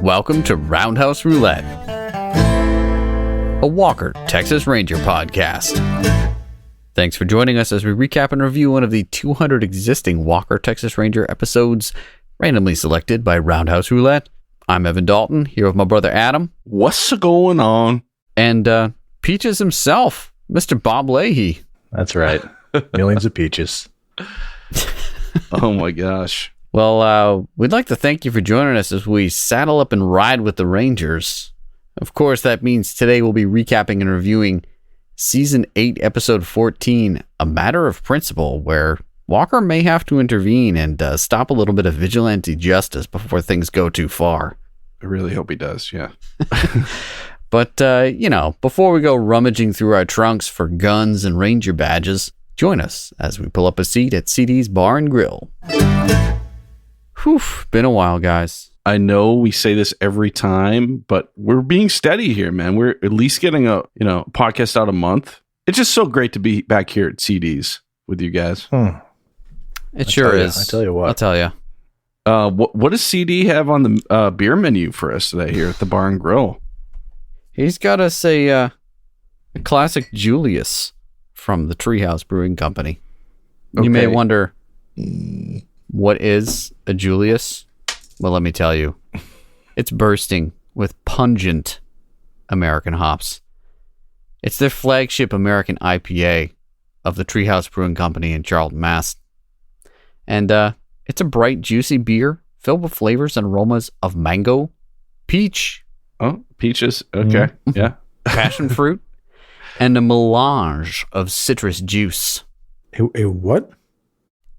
Welcome to Roundhouse Roulette, a Walker, Texas Ranger podcast. Thanks for joining us as we recap and review one of the 200 existing Walker, Texas Ranger episodes randomly selected by Roundhouse Roulette. I'm Evan Dalton, here with my brother Adam. What's going on? And Peaches himself, Mr. Bob Leahy. That's right. Millions of peaches. Oh my gosh. Well, we'd like to thank you for joining us as we saddle up and ride with the Rangers. Of course, that means today we'll be recapping and reviewing Season 8, Episode 14, A Matter of Principle, where Walker may have to intervene and stop a little bit of vigilante justice before things go too far. I really hope he does, yeah. But, before we go rummaging through our trunks for guns and Ranger badges, join us as we pull up a seat at CD's Bar and Grill. Whew, been a while, guys. I know we say this every time, but we're being steady here, man. We're at least getting a podcast out a month. It's just so great to be back here at CD's with you guys. It sure is. I tell you what. I'll tell you. What does CD have on the beer menu for us today here at the Bar and Grill? He's got us a classic Julius from the Treehouse Brewing Company. Okay. You may wonder, what is a Julius? Well, let me tell you. It's bursting with pungent American hops. It's their flagship American IPA of the Treehouse Brewing Company in Charlton, Mass. And it's a bright, juicy beer filled with flavors and aromas of mango, peach. Oh, peaches. Okay. Yeah. Passion fruit. And a melange of citrus juice. A what?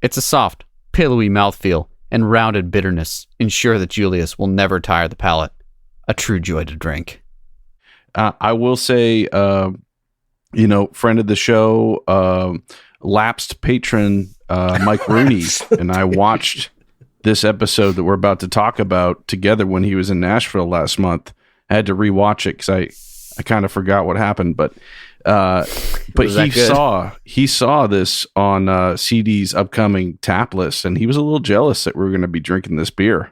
It's a soft, pillowy mouthfeel and rounded bitterness ensure that Julius will never tire the palate. A true joy to drink. I will say, friend of the show, lapsed patron Mike Rooney, and I watched this episode that we're about to talk about together when he was in Nashville last month. I had to rewatch it because I kind of forgot what happened, but he saw this on CD's upcoming tap list, and he was a little jealous that we were going to be drinking this beer.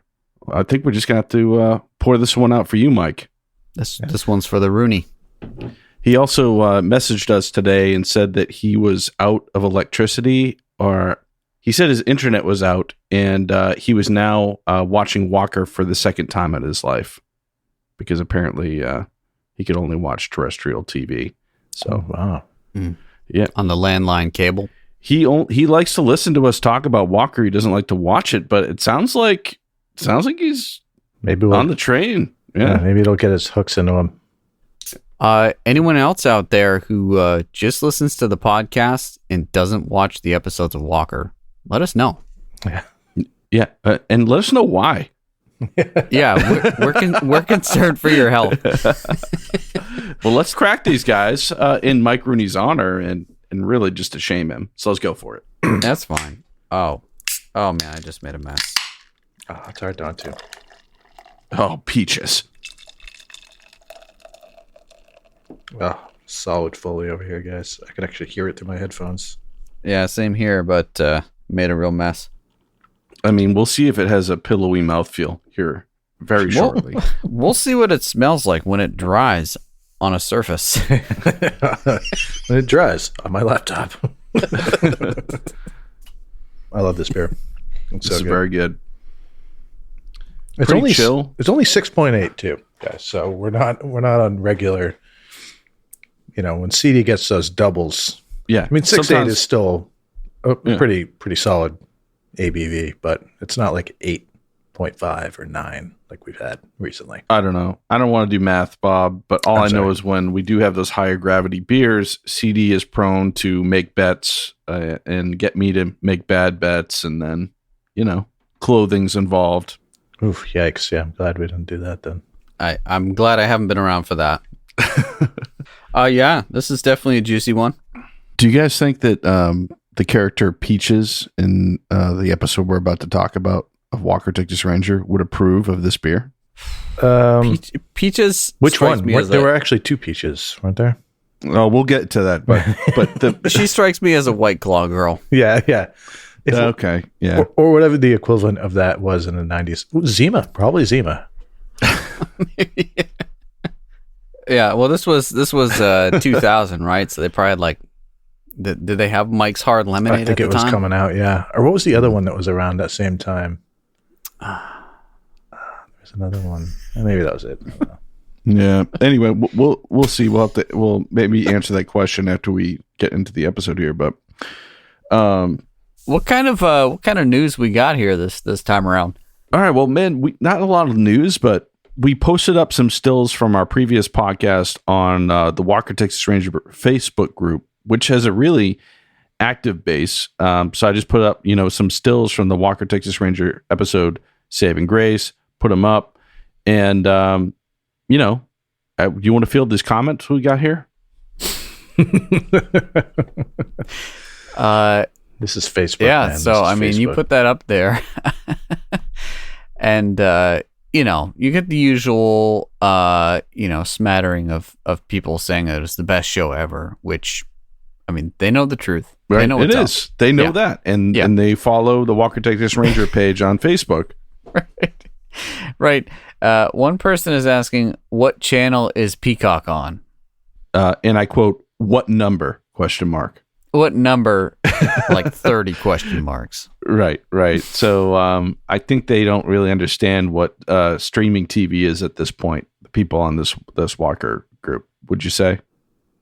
I think we're just going to have to pour this one out for you, Mike. This one's for the Rooney. He also messaged us today and said that he was out of electricity, or he said his internet was out, and he was now watching Walker for the second time in his life because apparently he could only watch terrestrial TV. So, wow. Yeah, on the landline cable. He likes to listen to us talk about Walker. He doesn't like to watch it, but it sounds like he's maybe on the train. Yeah, maybe it'll get his hooks into him. Anyone else out there who just listens to the podcast and doesn't watch the episodes of Walker, let us know. Yeah, and let us know why. Yeah, we're concerned for your health. Well, let's crack these guys in Mike Rooney's honor and really just to shame him. So let's go for it. That's fine. Oh man, I just made a mess. Oh, it's hard not to. Oh, peaches. Oh, solid Foley over here, guys. I can actually hear it through my headphones. Yeah, same here, but made a real mess. I mean, we'll see if it has a pillowy mouthfeel here very shortly. We'll see what it smells like when it dries on a surface. When it dries on my laptop. I love this beer. This is very good. It's Pretty only chill. It's only 6.8 too, guys. So we're not on regular. When CD gets those doubles. Yeah, I mean 6.8 is still a pretty solid ABV, but it's not like 8.5 or 9 like we've had recently. I don't know. I don't want to do math, Bob, but all I know is when we do have those higher gravity beers, CD is prone to make bets and get me to make bad bets, and then clothing's involved. Oof, yikes. Yeah, I'm glad we didn't do that then. I'm glad I haven't been around for that. Yeah, this is definitely a juicy one. Do you guys think that the character Peaches in the episode we're about to talk about of Walker, Texas Ranger would approve of this beer? Peaches. Which one? There were actually two Peaches, weren't there? Oh, we'll get to that, but she strikes me as a White Claw girl. Yeah. Okay, yeah. Or whatever the equivalent of that was in the 90s. Zima, probably Zima. Yeah, well, this was 2000, right? So they probably had like, did they have Mike's Hard Lemonade? I think at the it was time? coming out. Yeah, or what was the other one that was around that same time? There's another one. Maybe that was it. I don't know. Yeah. Anyway, we'll see. We'll maybe answer that question after we get into the episode here. But what kind of news we got here this time around? all right. Well, man, not a lot of news, but we posted up some stills from our previous podcast on the Walker Texas Ranger Facebook group, which has a really active base. So I just put up, some stills from the Walker Texas Ranger episode, Saving Grace, put them up. And, do you want to field these comments we got here? This is Facebook. Yeah. Man. So, I mean, Facebook. you put that up there and, you get the usual, smattering of people saying that it's the best show ever, which, I mean, they know the truth. Right. They know it what's is. up. They know Yeah. that. And they follow the Walker Texas Ranger page on Facebook. Right. One person is asking, what channel is Peacock on? And I quote, what number? ? What number? Like 30 question marks. Right. So I think they don't really understand what streaming TV is at this point. The people on this Walker group, would you say?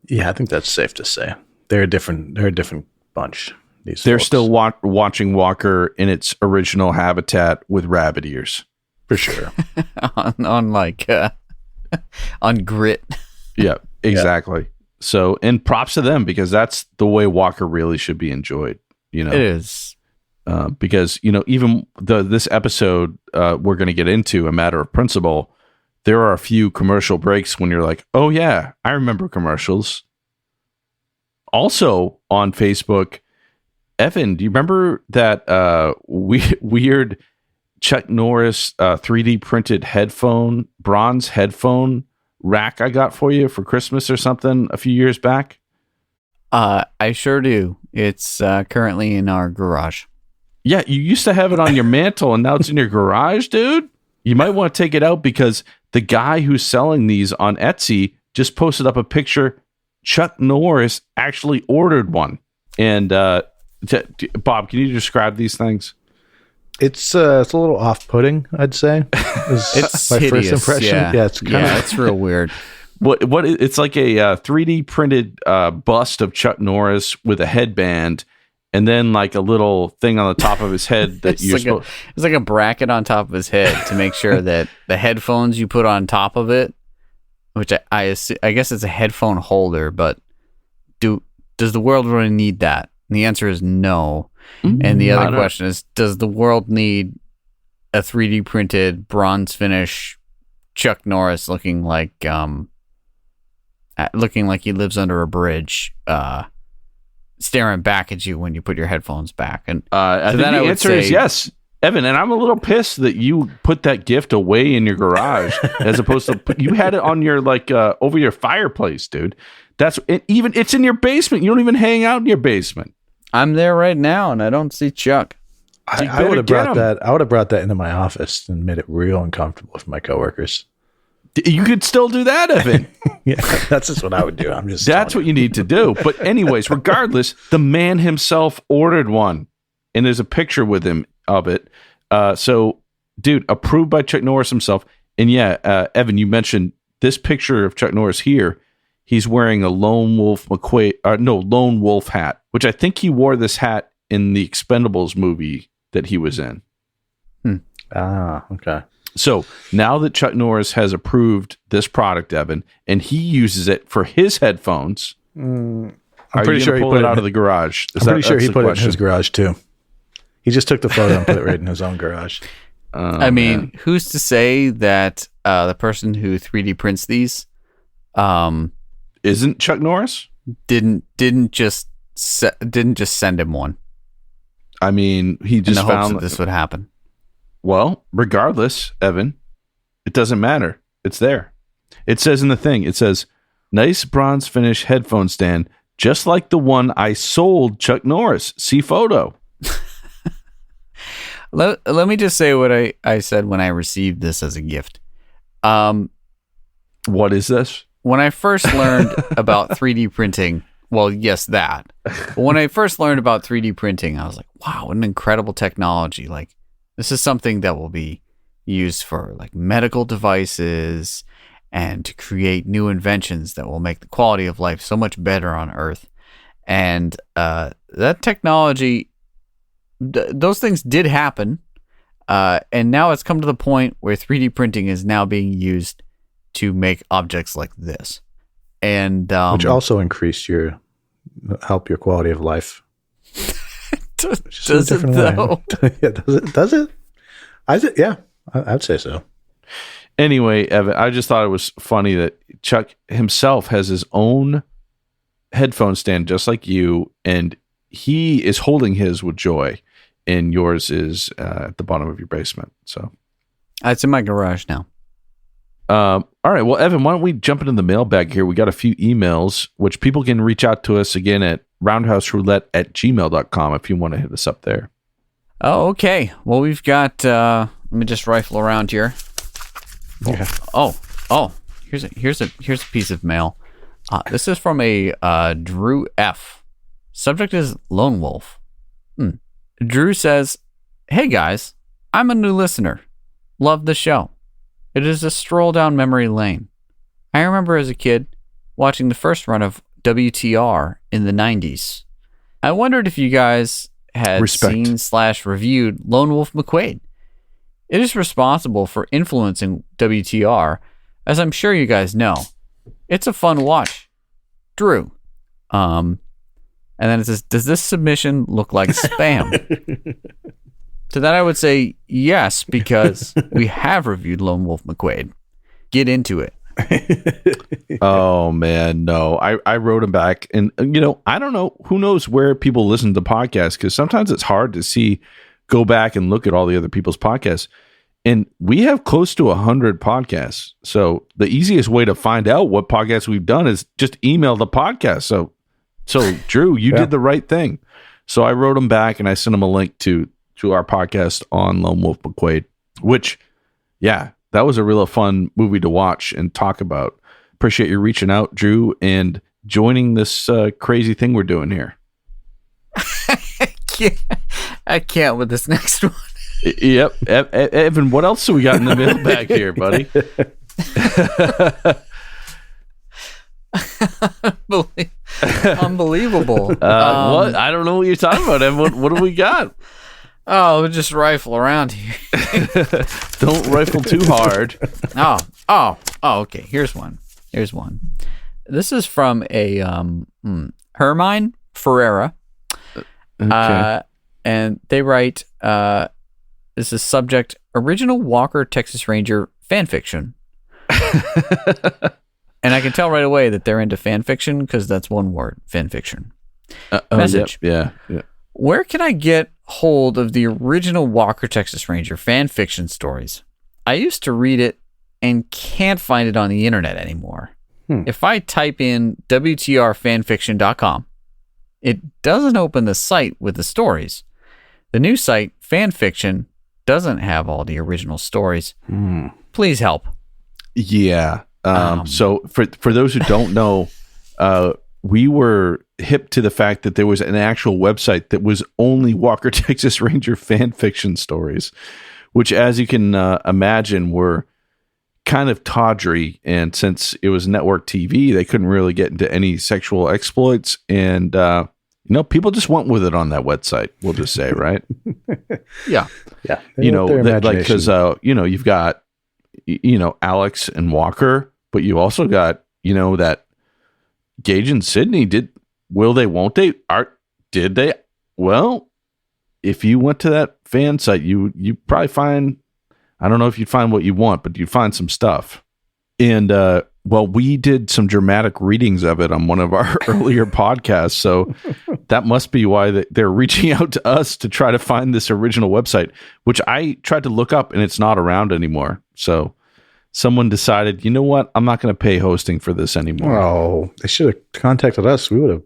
Yeah, I think that's safe to say. They're a different bunch. They're folks. still watching Walker in its original habitat with rabbit ears. for sure. on grit. Yeah, exactly. So, and props to them, because that's the way Walker really should be enjoyed. It is. Because, even this episode we're going to get into, A Matter of Principle, there are a few commercial breaks when you're like, oh yeah, I remember commercials. Also on Facebook, Evan, do you remember that weird Chuck Norris 3D printed bronze headphone rack I got for you for Christmas or something a few years back? I sure do. It's currently in our garage. Yeah, you used to have it on your mantle, and now it's in your garage, dude. You might want to take it out, because the guy who's selling these on Etsy just posted up a picture. Chuck Norris actually ordered one. And Bob, can you describe these things? It's a little off-putting, I'd say. It's my hideous, first impression. Yeah, it's kind of it's real weird. What it's like a 3D printed bust of Chuck Norris with a headband, and then like a little thing on the top of his head that it's like a bracket on top of his head to make sure that the headphones you put on top of it, which I guess it's a headphone holder, but does the world really need that? And the answer is no. And the other question is, does the world need a 3D printed bronze finish Chuck Norris looking like he lives under a bridge, staring back at you when you put your headphones back? And I think the answer is yes, Evan. And I'm a little pissed that you put that gift away in your garage as opposed to you had it on your over your fireplace, dude. It's in your basement. You don't even hang out in your basement. I'm there right now, and I don't see Chuck. I would have brought that. I would have brought that into my office and made it real uncomfortable for my coworkers. You could still do that, Evan. Yeah, that's just what I would do. That's what you need to do. But anyways, regardless, the man himself ordered one, and there's a picture with him of it. So, dude, approved by Chuck Norris himself. And yeah, Evan, you mentioned this picture of Chuck Norris here. He's wearing a Lone Wolf hat, which I think he wore this hat in the Expendables movie that he was in. Okay. So now that Chuck Norris has approved this product, Evan, and he uses it for his headphones, I'm pretty sure he pull put it out of the garage. I'm pretty sure he put it in his garage too. He just took the photo and put it right in his own garage. I mean, who's to say that the person who 3D prints these isn't Chuck Norris? Didn't just send him one. I mean, he just in the hopes found that this would happen. Well, regardless, Evan, it doesn't matter. It's there. It says in the thing, it says, nice bronze finish headphone stand, just like the one I sold Chuck Norris. See photo. Let me just say what I said when I received this as a gift. What is this? When I first learned about 3D printing, well, yes, that. But when I first learned about 3D printing, I was like, wow, what an incredible technology. Like, this is something that will be used for like medical devices and to create new inventions that will make the quality of life so much better on Earth. And that technology, those things did happen. And now it's come to the point where 3D printing is now being used to make objects like this. And which also increased help your quality of life. Does it though? Yeah, does it? Yeah, I'd say so. Anyway, Evan, I just thought it was funny that Chuck himself has his own headphone stand just like you, and he is holding his with joy, and yours is at the bottom of your basement. So it's in my garage now. All right. Well, Evan, why don't we jump into the mailbag here? We got a few emails, which people can reach out to us again at roundhouseroulette@gmail.com if you want to hit us up there. Oh, okay. Well, we've got, let me just rifle around here. Yeah. Oh, here's a piece of mail. This is from a Drew F. Subject is Lone Wolf. Drew says, "Hey guys, I'm a new listener. Love the show. It is a stroll down memory lane. I remember as a kid watching the first run of WTR in the 90s. I wondered if you guys had seen/reviewed Lone Wolf McQuade. It is responsible for influencing WTR, as I'm sure you guys know. It's a fun watch. Drew." And then it says, "Does this submission look like spam?" To that I would say yes, because we have reviewed Lone Wolf McQuade. Get into it. Oh man, no. I wrote him back, and I don't know, who knows where people listen to podcasts, because sometimes it's hard to go back and look at all the other people's podcasts. And we have close to 100 podcasts. So the easiest way to find out what podcasts we've done is just email the podcast. So Drew, you did the right thing. So I wrote him back and I sent him a link to our podcast on Lone Wolf McQuade, which, yeah, that was a real fun movie to watch and talk about. Appreciate you reaching out, Drew, and joining this crazy thing we're doing here. I can't with this next one. Yep. Evan, what else do we got in the mailbag here, buddy? Unbelievable. What? I don't know what you're talking about, Evan. What do we got? Oh, we'll just rifle around here. Don't rifle too hard. Oh, okay. Here's one. This is from a Hermine Ferreira. Okay. And they write, this is subject, original Walker Texas Ranger fan fiction. And I can tell right away that they're into fan fiction because that's one word, fan fiction. Message. Yep, yeah. Where can I get hold of the original Walker Texas Ranger fan fiction stories? I used to read it and can't find it on the internet anymore. If I type in WTRfanfiction.com, it doesn't open the site with the stories. The new site, Fanfiction, doesn't have all the original stories. Please help. Yeah. So for those who don't know, we were hip to the fact that there was an actual website that was only Walker Texas Ranger fan fiction stories, which, as you can imagine, were kind of tawdry. And since it was network TV, they couldn't really get into any sexual exploits. And, people just went with it on that website. We'll just say, right? Yeah. Yeah. Because, you've got, Alex and Walker, but you also got, that Gage and Sydney will they, won't they? Did they? Well, if you went to that fan site, you probably find, I don't know if you'd find what you want, but you'd find some stuff. And, we did some dramatic readings of it on one of our earlier podcasts. So that must be why they're reaching out to us to try to find this original website, which I tried to look up and it's not around anymore. So someone decided, you know what? I'm not going to pay hosting for this anymore. Oh, they should have contacted us. We would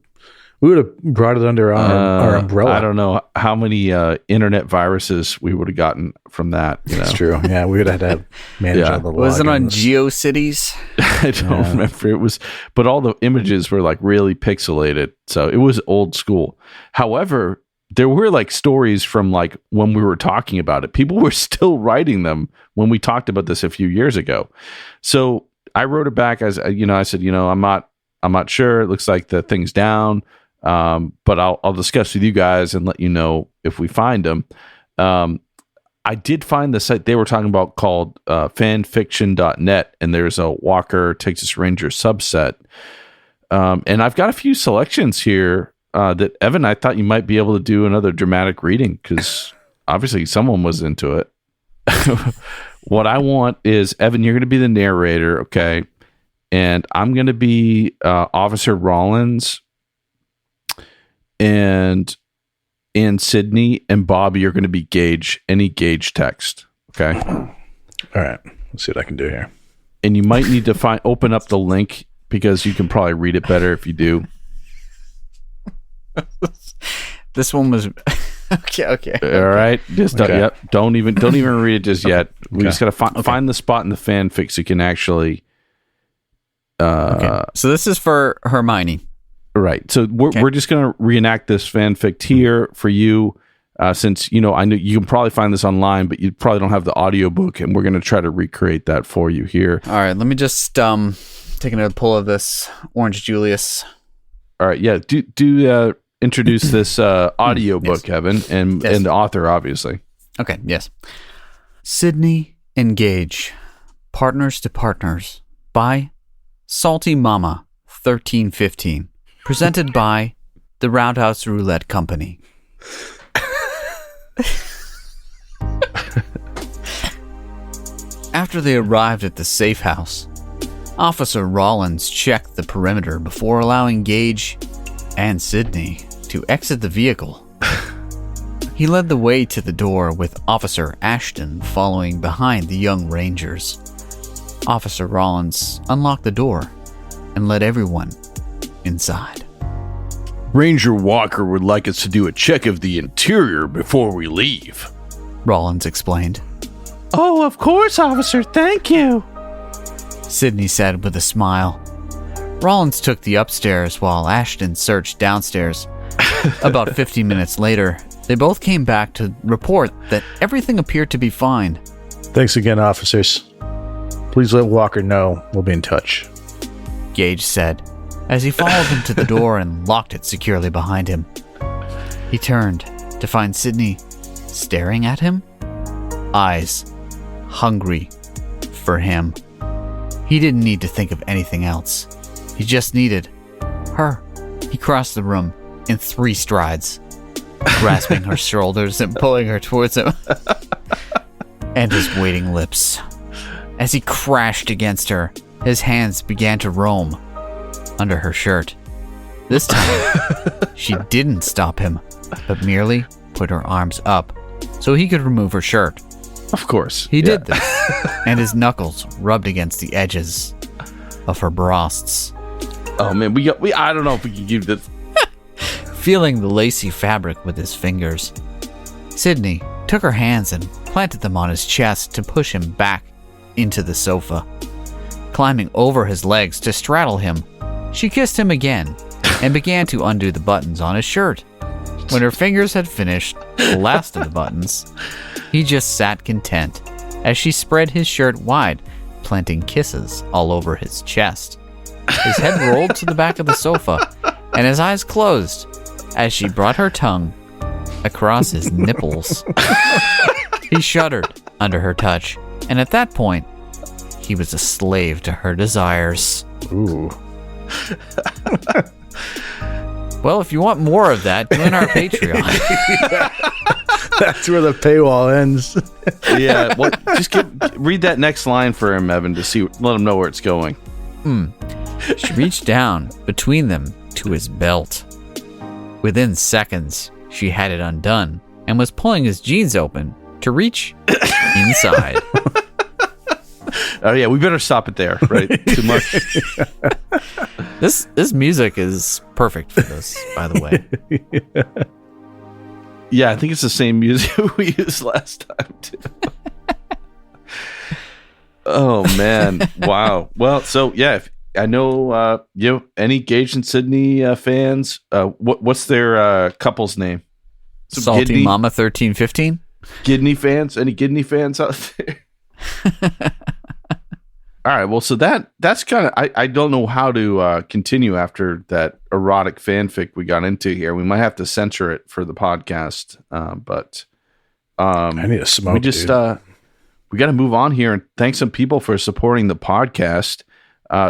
We would have brought it under our umbrella. I don't know how many internet viruses we would have gotten from that. That's true. Yeah, we would have had to manage all the logins. Was it on GeoCities? I don't remember. It was, but all the images were like really pixelated, so it was old school. However, there were like stories from like when we were talking about it. People were still writing them when we talked about this a few years ago. So I wrote it back as I said, I'm not sure. It looks like the thing's down. But I'll discuss with you guys and let you know if we find them. I did find the site they were talking about called fanfiction.net, and there's a Walker Texas Ranger subset. And I've got a few selections here that, Evan, I thought you might be able to do another dramatic reading because obviously someone was into it. What I want is, Evan, you're going to be the narrator, okay? And I'm going to be Officer Rollins. And Sydney and Bobby are going to be Gage, any Gage text. Okay. All right. Let's see what I can do here. And you might need to open up the link because you can probably read it better if you do. This one was okay. All right. Just don't even read it just yet. We just got to find the spot in the fanfic so you can actually. Okay. So this is for Hermione. Right. So we're just going to reenact this fanfic here for you, since, I know you can probably find this online, but you probably don't have the audiobook, and we're going to try to recreate that for you here. All right. Let me just take another pull of this Orange Julius. All right. Yeah. Do introduce this audiobook, yes. Evan, and the author, obviously. Okay. Yes. Sydney and Gage, Partners to Partners by Salty Mama 1315. Presented by the Roundhouse Roulette Company. After they arrived at the safe house, Officer Rollins checked the perimeter before allowing Gage and Sydney to exit the vehicle. He led the way to the door with Officer Ashton following behind the young Rangers. Officer Rollins unlocked the door and let everyone inside. Ranger Walker would like us to do a check of the interior before we leave, Rollins explained. Oh, of course, officer. Thank you, Sydney said with a smile. Rollins took the upstairs while Ashton searched downstairs. About 15 minutes later, they both came back to report that everything appeared to be fine. Thanks again, officers. Please let Walker know. We'll be in touch, Gage said, as he followed him to the door and locked it securely behind him. He turned to find Sydney staring at him, eyes hungry for him. He didn't need to think of anything else. He just needed her. He crossed the room in 3 strides, grasping her shoulders and pulling her towards him, and his waiting lips. As he crashed against her, his hands began to roam under her shirt. This time, she didn't stop him, but merely put her arms up so he could remove her shirt. Of course. He did this, and his knuckles rubbed against the edges of her breasts. Oh man, I don't know if we can give this. Feeling the lacy fabric with his fingers, Sydney took her hands and planted them on his chest to push him back into the sofa. Climbing over his legs to straddle him, she kissed him again and began to undo the buttons on his shirt. When her fingers had finished the last of the buttons, he just sat content as she spread his shirt wide, planting kisses all over his chest. His head rolled to the back of the sofa, and his eyes closed as she brought her tongue across his nipples. He shuddered under her touch, and at that point, he was a slave to her desires. Ooh. Well, if you want more of that, join our Patreon. That's where the paywall ends. Yeah, well, just read that next line for him, Evan, to let him know where it's going. She reached down between them to his belt. Within seconds, she had it undone and was pulling his jeans open to reach inside. Oh yeah, we better stop it there, right? Too much. This music is perfect for this, by the way. Yeah, I think it's the same music we used last time too. Oh man! Wow. Well, so yeah, if, I know any Gage and Sydney fans. What's their couple's name? Some Salty Gidney, Mama 1315. Gidney fans? Any Gidney fans out there? All right. Well, so that's kind of I don't know how to continue after that erotic fanfic we got into here. We might have to censor it for the podcast, but I need a smoke. We just we got to move on here and thank some people for supporting the podcast.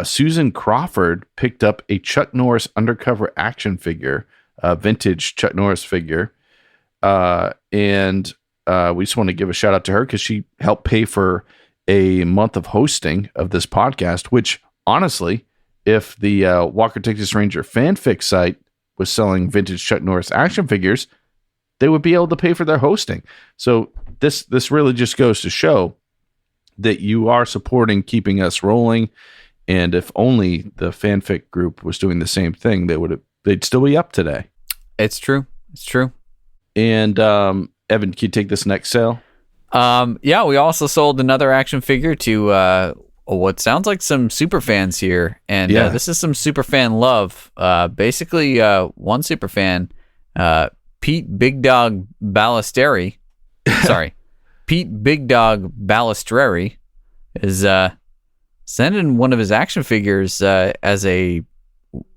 Susan Crawford picked up a Chuck Norris undercover action figure, vintage Chuck Norris figure, and we just want to give a shout out to her because she helped pay for a month of hosting of this podcast, which honestly, if the Walker Texas Ranger fanfic site was selling vintage Chuck Norris action figures, they would be able to pay for their hosting. So this really just goes to show that you are supporting keeping us rolling. And if only the fanfic group was doing the same thing, they'd still be up today. It's true. It's true. And Evan, can you take this next sale? Yeah, we also sold another action figure to what sounds like some super fans here, and this is some super fan love. Basically, one super fan, Pete Big Dog Ballesteri, Pete Big Dog Ballesteri, is sending one of his action figures as a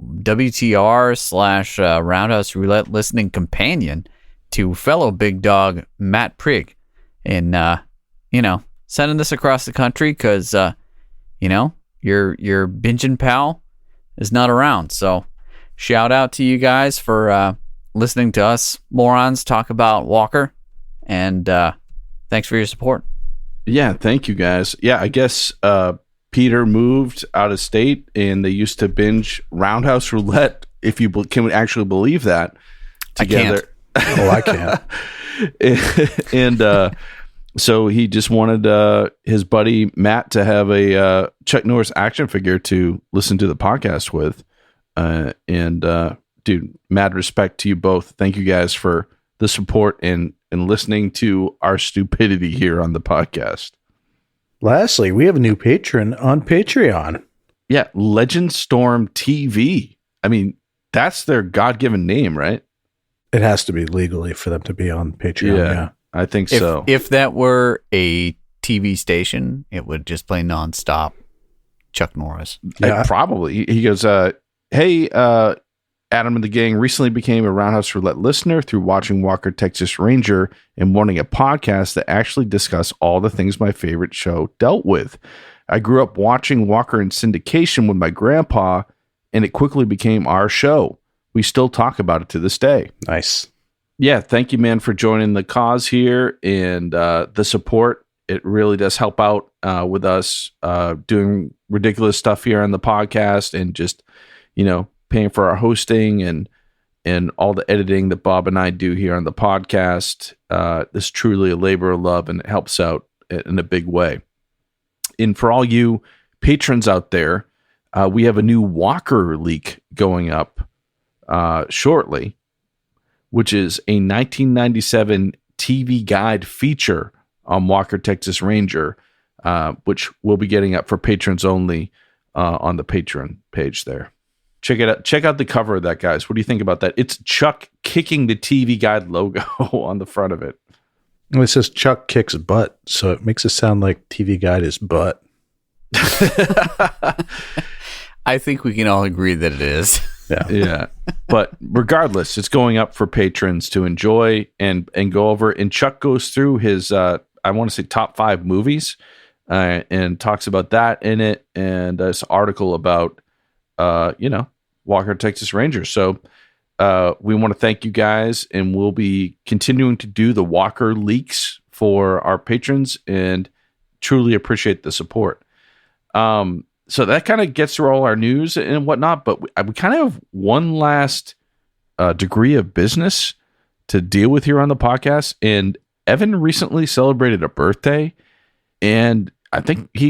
WTR / Roundhouse Roulette listening companion to fellow Big Dog Matt Prigg. And, sending this across the country because, your binging pal is not around. So shout out to you guys for listening to us morons talk about Walker. And thanks for your support. Yeah, thank you guys. Yeah, I guess Peter moved out of state and they used to binge Roundhouse Roulette, if you can actually believe that, together. I can't. And so he just wanted his buddy Matt to have a Chuck Norris action figure to listen to the podcast with. Dude, mad respect to you both. Thank you guys for the support and listening to our stupidity here on the podcast. Lastly, we have a new patron on Patreon. Yeah, Legend Storm TV. I mean, that's their God-given name, right? It has to be legally for them to be on Patreon. Yeah. I think so. If that were a TV station, it would just play nonstop Chuck Norris. Yeah. Probably. He goes, hey, Adam and the gang recently became a Roundhouse Roulette listener through watching Walker Texas Ranger and wanting a podcast that actually discuss all the things my favorite show dealt with. I grew up watching Walker in syndication with my grandpa, and it quickly became our show. We still talk about it to this day. Nice. Yeah, thank you, man, for joining the cause here and the support. It really does help out with us doing ridiculous stuff here on the podcast and just, paying for our hosting and all the editing that Bob and I do here on the podcast. This is truly a labor of love, and it helps out in a big way. And for all you patrons out there, we have a new Walker leak going up shortly, which is a 1997 TV guide feature on Walker Texas Ranger, which we'll be getting up for patrons only on the Patreon page there. Check it out. Check out the cover of that, guys. What do you think about that? It's Chuck kicking the TV guide logo on the front of it. Well, it says Chuck kicks butt, so it makes it sound like TV guide is butt. I think we can all agree that it is. Yeah. But regardless, it's going up for patrons to enjoy and go over. And Chuck goes through his, I want to say top 5 movies and talks about that in it. And this article about, Walker Texas Ranger. So we want to thank you guys, and we'll be continuing to do the Walker leaks for our patrons and truly appreciate the support. So that kind of gets through all our news and whatnot, but we kind of have one last degree of business to deal with here on the podcast. And Evan recently celebrated a birthday, and I think he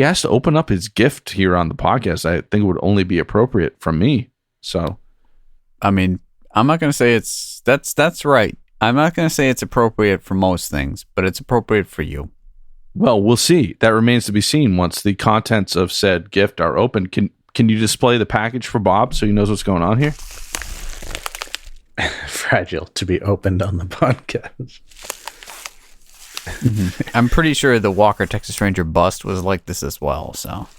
has to open up his gift here on the podcast. I think it would only be appropriate from me. So, I mean, I'm not going to say that's right. I'm not going to say it's appropriate for most things, but it's appropriate for you. Well, we'll see. That remains to be seen once the contents of said gift are open. Can you display the package for Bob so he knows what's going on here? Fragile to be opened on the podcast. I'm pretty sure the Walker Texas Ranger bust was like this as well. So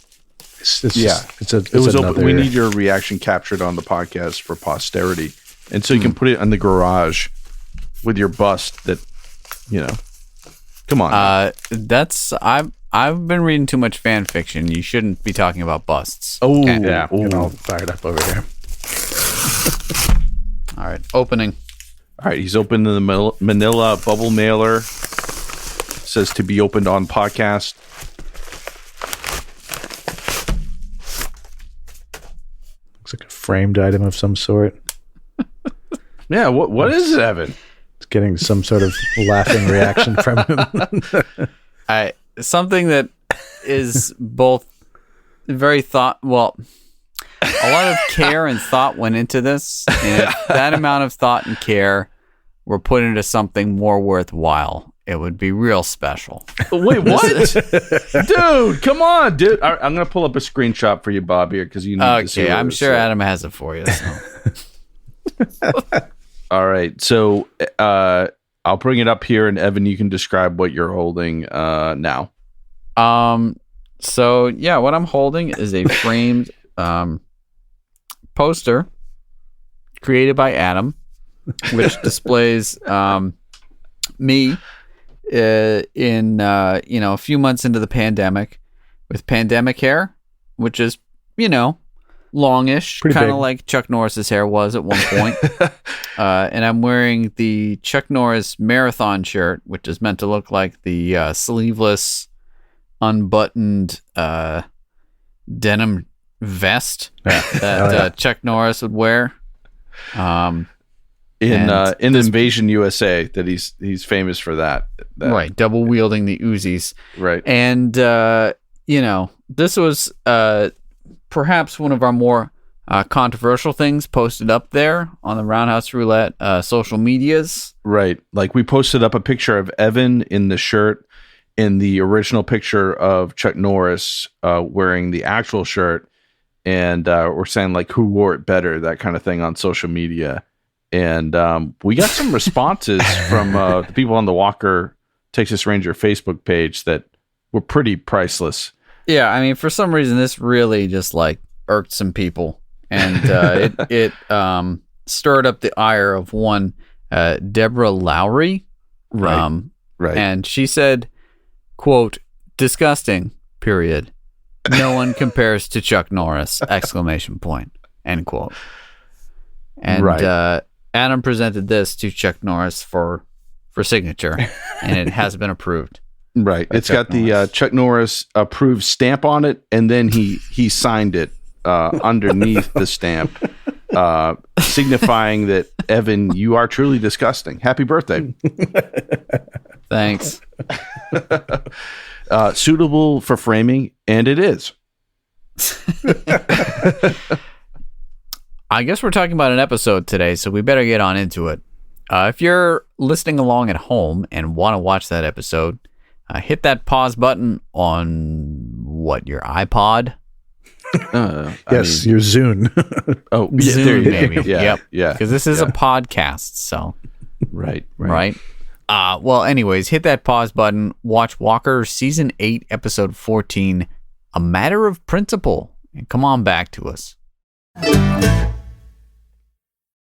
it was open. We need your reaction captured on the podcast for posterity, and so you can put it in the garage with your bust. That come on. I've been reading too much fan fiction. You shouldn't be talking about busts. Oh okay. Yeah, I'm all fired up over here. All right, opening. All right, he's opened the Manila bubble mailer. Says to be opened on podcast. Looks like a framed item of some sort. Yeah, what is it, Evan? It's getting some sort of laughing reaction from him. Something that is both very a lot of care and thought went into this, and if that amount of thought and care were put into something more worthwhile, it would be real special. Wait, what? Dude, come on, dude. I'm going to pull up a screenshot for you, Bob, here, because you need to see Okay, what I'm sure Adam has it for you. So. All right, so I'll bring it up here, and Evan, you can describe what you're holding now. So, yeah, what I'm holding is a framed poster created by Adam, which displays me in a few months into the pandemic with pandemic hair, which is longish, kind of like Chuck Norris's hair was at one point. And I'm wearing the Chuck Norris marathon shirt, which is meant to look like the sleeveless, unbuttoned denim vest that Chuck Norris would wear. In Invasion USA, that he's famous for that. Right, double wielding the Uzis. Right. And this was perhaps one of our more controversial things posted up there on the Roundhouse Roulette social medias. Right. Like we posted up a picture of Evan in the shirt in the original picture of Chuck Norris wearing the actual shirt. And we're saying like who wore it better, that kind of thing on social media. And we got some responses from the people on the Walker Texas Ranger Facebook page that were pretty priceless. Yeah, I mean, for some reason, this really just like irked some people, and it stirred up the ire of one Deborah Lowry. Right. Right. And she said, quote, "Disgusting, period. No one compares to Chuck Norris, exclamation point," end quote. And Adam presented this to Chuck Norris for signature, and it has been approved. Right. It's got the Chuck Norris approved stamp on it, and then he signed it underneath the stamp, signifying that, Evan, you are truly disgusting. Happy birthday. Thanks. Suitable for framing, and it is. I guess we're talking about an episode today, so we better get on into it. If you're listening along at home and want to watch that episode, hit that pause button on your iPod? Yes, your Zune. Oh, Zune, maybe. Yeah, yep. Because this is a podcast, so. Right. Well, anyways, hit that pause button. Watch Walker Season 8, Episode 14, A Matter of Principle, and come on back to us.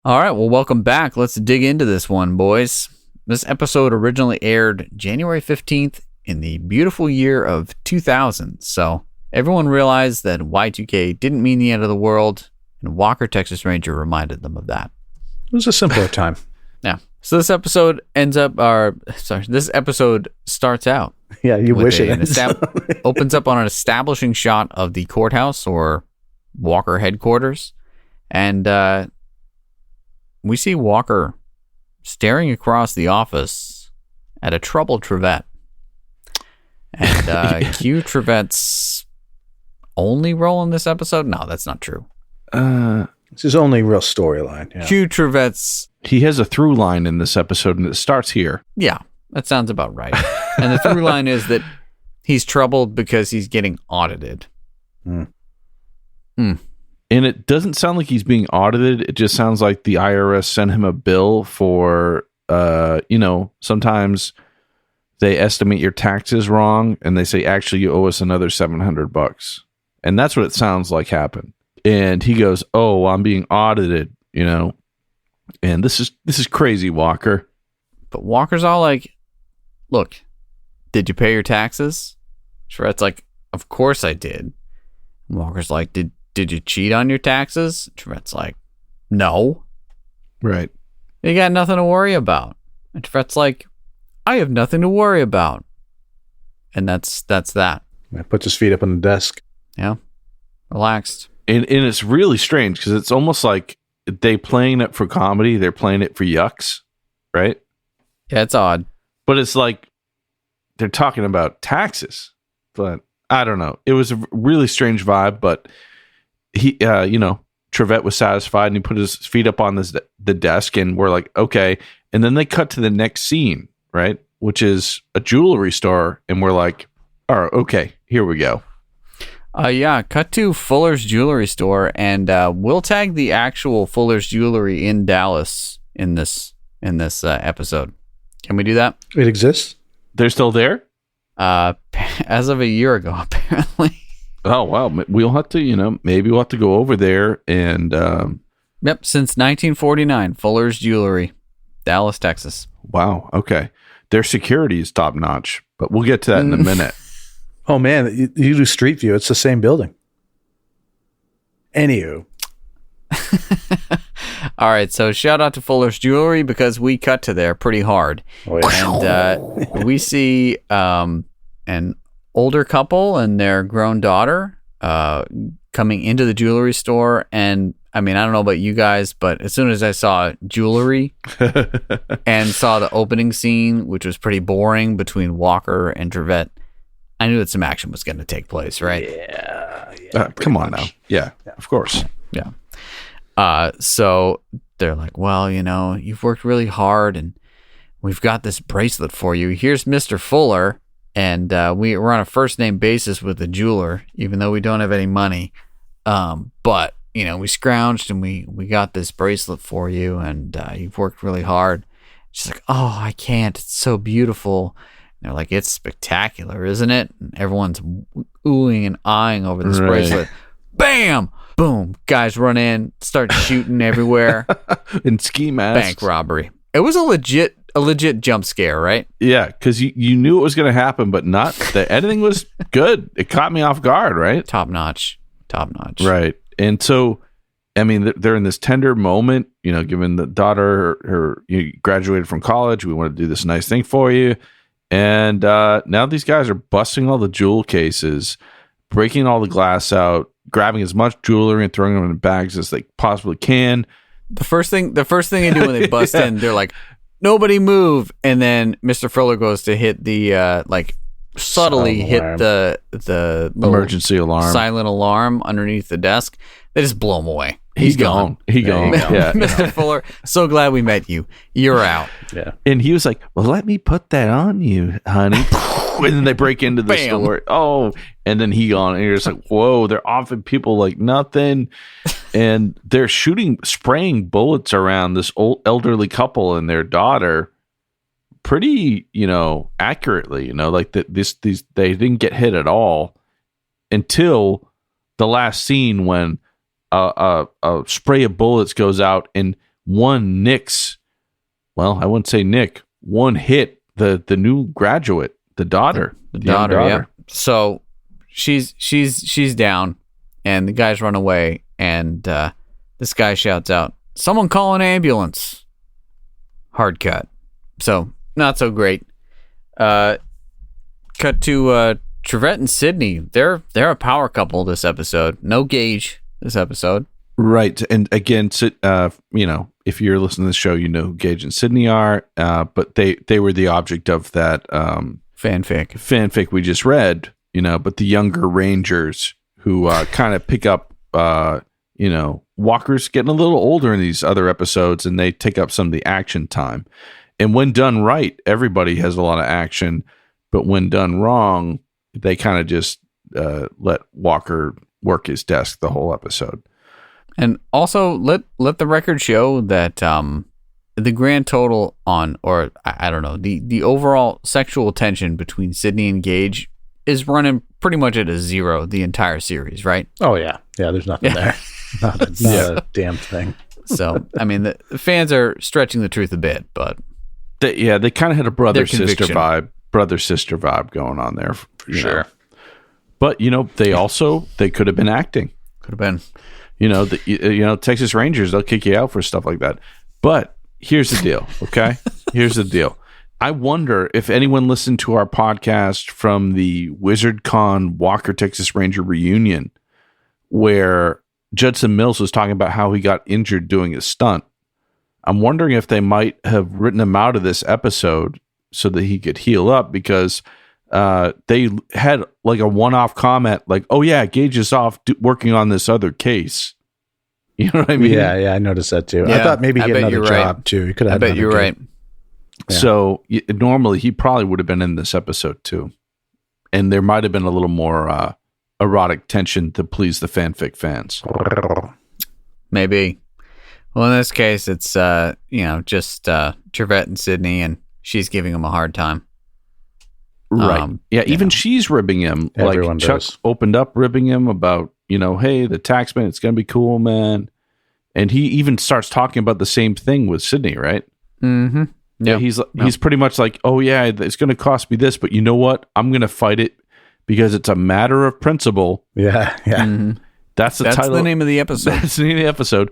All right, well, welcome back. Let's dig into this one, boys. This episode originally aired January 15th in the beautiful year of 2000. So everyone realized that Y2K didn't mean the end of the world, and Walker Texas Ranger reminded them of that. It was a simpler time. Yeah. So this episode this episode starts out. Yeah, you wish it opens up on an establishing shot of the courthouse or Walker headquarters, and we see Walker staring across the office at a troubled Trevette. And Q Trevette's only role in this episode? No, that's not true. It's his only real storyline. Yeah. Q Trevette's... He has a through line in this episode, and it starts here. Yeah, that sounds about right. And the through line is that he's troubled because he's getting audited. And it doesn't sound like he's being audited. It just sounds like the IRS sent him a bill for, sometimes they estimate your taxes wrong, and they say, actually, you owe us another $700. And that's what it sounds like happened. And he goes, oh, I'm being audited, and this is crazy, Walker. But Walker's all like, look, did you pay your taxes? Trevette's like, of course I did. And Walker's like, did you cheat on your taxes? Trevette's like, no. Right. You got nothing to worry about. And Trevette's like, I have nothing to worry about. And that's that. He puts his feet up on the desk. Yeah. Relaxed. And it's really strange because it's almost like they playing it for comedy. They're playing it for yucks, right? Yeah, it's odd. But it's like they're talking about taxes. But I don't know. It was a really strange vibe, but he, Trevette was satisfied and he put his feet up on the desk and we're like, okay. And then they cut to the next scene, right? Which is a jewelry store. And we're like, all right, okay, here we go. Cut to Fuller's Jewelry Store, and we'll tag the actual Fuller's Jewelry in Dallas in this episode. Can we do that? It exists? They're still there? As of a year ago, apparently. Oh, wow. We'll have to, maybe we'll have to go over there and... Yep, since 1949, Fuller's Jewelry, Dallas, Texas. Wow, okay. Their security is top-notch, but we'll get to that in a minute. Oh, man, you do Street View. It's the same building. Anywho. All right, so shout out to Fuller's Jewelry because we cut to there pretty hard. Oh, yeah. And we see an older couple and their grown daughter coming into the jewelry store. And I mean, I don't know about you guys, but as soon as I saw jewelry and saw the opening scene, which was pretty boring between Walker and Trevette, I knew that some action was going to take place, right? Yeah. Come on now. Yeah, of course. Yeah. So they're like, well, you've worked really hard and we've got this bracelet for you. Here's Mr. Fuller. And we're on a first name basis with the jeweler, even though we don't have any money. But, we scrounged and we got this bracelet for you and you've worked really hard. She's like, oh, I can't. It's so beautiful. And they're like, it's spectacular, isn't it? And everyone's oohing and eyeing over this bracelet. Bam! Boom. Guys run in, start shooting everywhere. In ski masks. Bank robbery. It was a legit jump scare, right? Yeah, because you knew it was going to happen, but not the editing was good. It caught me off guard, right? Top notch. Right. And so, I mean, they're in this tender moment, given the daughter, her you graduated from college. We want to do this nice thing for you. And now these guys are busting all the jewel cases, breaking all the glass out, grabbing as much jewelry and throwing them in bags as they possibly can. The first thing they do when they bust in, they're like, nobody move. And then Mr. Fuller goes to hit the, subtly hit the emergency alarm, silent alarm underneath the desk. They just blow him away. He's gone. Yeah. Mr. Fuller, so glad we met you. You're out. Yeah. And he was like, well, let me put that on you, honey. And then they break into the store. Oh, and then he gone. And you're just like, whoa, they're offing people like nothing. And they're spraying bullets around this old elderly couple and their daughter pretty, accurately, like these they didn't get hit at all until the last scene when a spray of bullets goes out and one nicks. Well, I wouldn't say nick. One hit the new graduate, the daughter, the daughter. Yeah. So she's down, and the guys run away, and this guy shouts out, "Someone call an ambulance!" Hard cut. So not so great. Cut to Trevette and Sydney. They're a power couple this episode. No Gage this episode. Right. And again, if you're listening to the show, who Gage and Sydney are. But they were the object of that fanfic we just read, but the younger Rangers who kind of pick up, Walker's getting a little older in these other episodes, and they take up some of the action time. And when done right, everybody has a lot of action, but when done wrong, they kind of just let Walker work his desk the whole episode. And also let the record show that the grand total on, or I don't know, the overall sexual tension between Sydney and Gage is running pretty much at a 0 the entire series, right? Oh yeah, there's nothing there. Not a damn thing. So I mean, the fans are stretching the truth a bit, but they kind of had a brother sister vibe going on there for sure. But they could have been acting. Could have been. Texas Rangers, they'll kick you out for stuff like that. But here's the deal, okay? Here's the deal. I wonder if anyone listened to our podcast from the WizardCon Walker Texas Ranger reunion, where Judson Mills was talking about how he got injured doing a stunt. I'm wondering if they might have written him out of this episode so that he could heal up, because they had like a one-off comment like, oh yeah, Gage is off working on this other case. You know what I mean? Yeah, I noticed that too. Yeah, I thought maybe he had another job too. He could have. I bet you're right. Yeah. So normally he probably would have been in this episode too, and there might have been a little more erotic tension to please the fanfic fans. Maybe. Well, in this case, it's just Trevette and Sydney, and she's giving him a hard time. Right. Even she's ribbing him. Everyone like Chuck does. Opened up ribbing him about, hey, the taxman, it's going to be cool, man. And he even starts talking about the same thing with Sydney, right? Mm-hmm. Yeah. He's pretty much like, oh yeah, it's going to cost me this, but you know what? I'm going to fight it because it's a matter of principle. Yeah. Mm-hmm. That's title. The name of the episode. That's the name of the episode.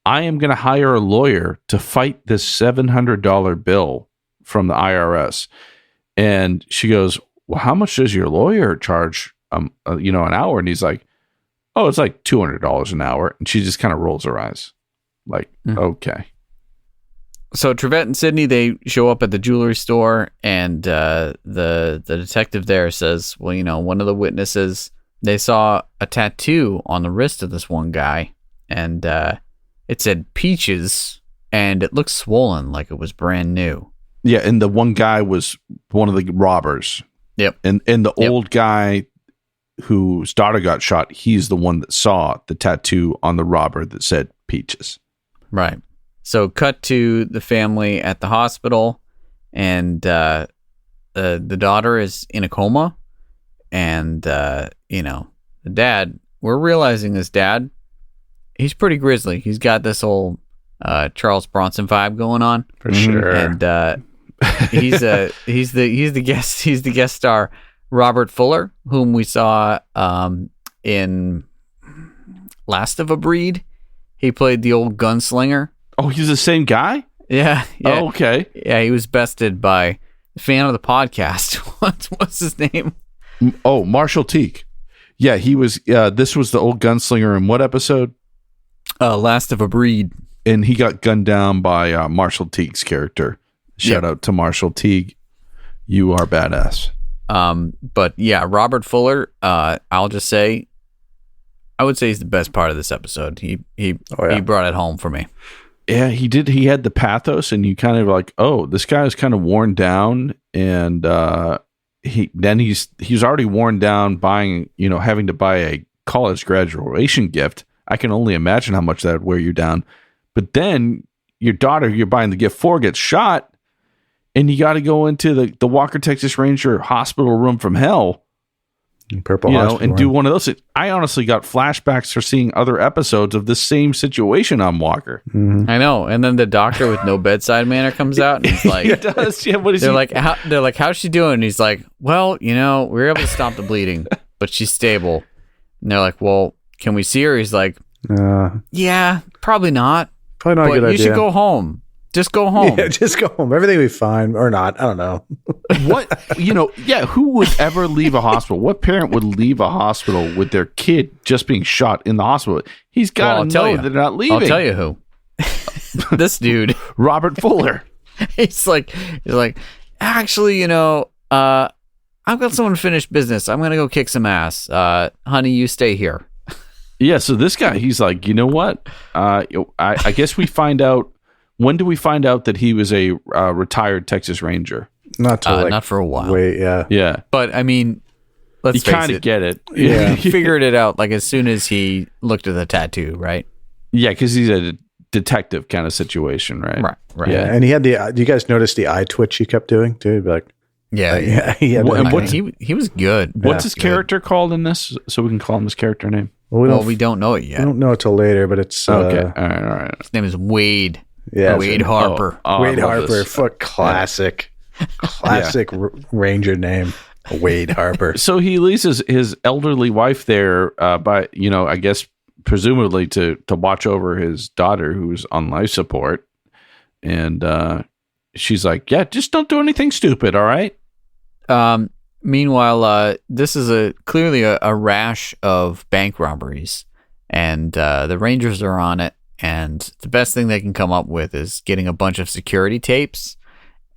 I am going to hire a lawyer to fight this $700 bill from the IRS. And she goes, well, how much does your lawyer charge, an hour? And he's like, oh, it's like $200 an hour. And she just kind of rolls her eyes like, okay. So Trevette and Sydney, they show up at the jewelry store, and the detective there says, well, one of the witnesses, they saw a tattoo on the wrist of this one guy, and it said Peaches, and it looked swollen like it was brand new. Yeah, and the one guy was one of the robbers. Yep. And the old guy whose daughter got shot, he's the one that saw the tattoo on the robber that said Peaches. Right. So cut to the family at the hospital, and the daughter is in a coma, and the dad, we're realizing this dad, he's pretty grisly. He's got this old Charles Bronson vibe going on for sure, and he's the guest star Robert Fuller, whom we saw in Last of a Breed. He played the old gunslinger. Oh, he's the same guy? Yeah. Oh, okay. Yeah, he was bested by a fan of the podcast. What's his name? Oh, Marshall Teague. Yeah, he was. This was the old gunslinger in what episode? Last of a Breed. And he got gunned down by Marshall Teague's character. Shout out to Marshall Teague. You are badass. But yeah, Robert Fuller, I'll just say, I would say he's the best part of this episode. He brought it home for me. Yeah, he did. He had the pathos, and you kind of like, oh, this guy is kind of worn down, and he's already worn down buying, having to buy a college graduation gift. I can only imagine how much that would wear you down. But then your daughter you're buying the gift for gets shot, and you got to go into the Walker Texas Ranger hospital room from hell. Purple and do one of those. I honestly got flashbacks for seeing other episodes of this same situation on Walker. Mm-hmm. I know. And then the doctor with no bedside manner comes out, and he's like, it does. Yeah, what is they're like, how's she doing? And he's like, well, we were able to stop the bleeding, but she's stable. And they're like, well, can we see her? He's like, yeah, probably not. Probably not a good idea. You should go home. Just go home. Yeah, just go home. Everything will be fine, or not. I don't know. What, who would ever leave a hospital? What parent would leave a hospital with their kid just being shot in the hospital? He's got to know they're not leaving. I'll tell you who. This dude. Robert Fuller. He's like, actually, I I've got some unfinished business. I'm gonna go kick some ass. Honey, you stay here. Yeah, so this guy, he's like, you know what? I guess we find out. When do we find out that he was a retired Texas Ranger? Not for a while. Wait, yeah. Yeah. But I mean, let's face it. You kind of get it. Yeah. He figured it out like as soon as he looked at the tattoo, right? Yeah, because he's a detective kind of situation, right? Right. Yeah, and he had do you guys notice the eye twitch he kept doing too? He'd be like, yeah. He had he was good. What's his character called in this? So we can call him his character name. Well, we don't know it yet. We don't know it till later, but it's okay. All right. His name is Wade. Yeah, Wade Harper. Wade Harper, classic Ranger name, Wade Harper. So he leaves his elderly wife there, by I guess presumably to watch over his daughter who's on life support, and she's like, "Yeah, just don't do anything stupid, all right." Meanwhile, this is clearly a rash of bank robberies, and the Rangers are on it. And the best thing they can come up with is getting a bunch of security tapes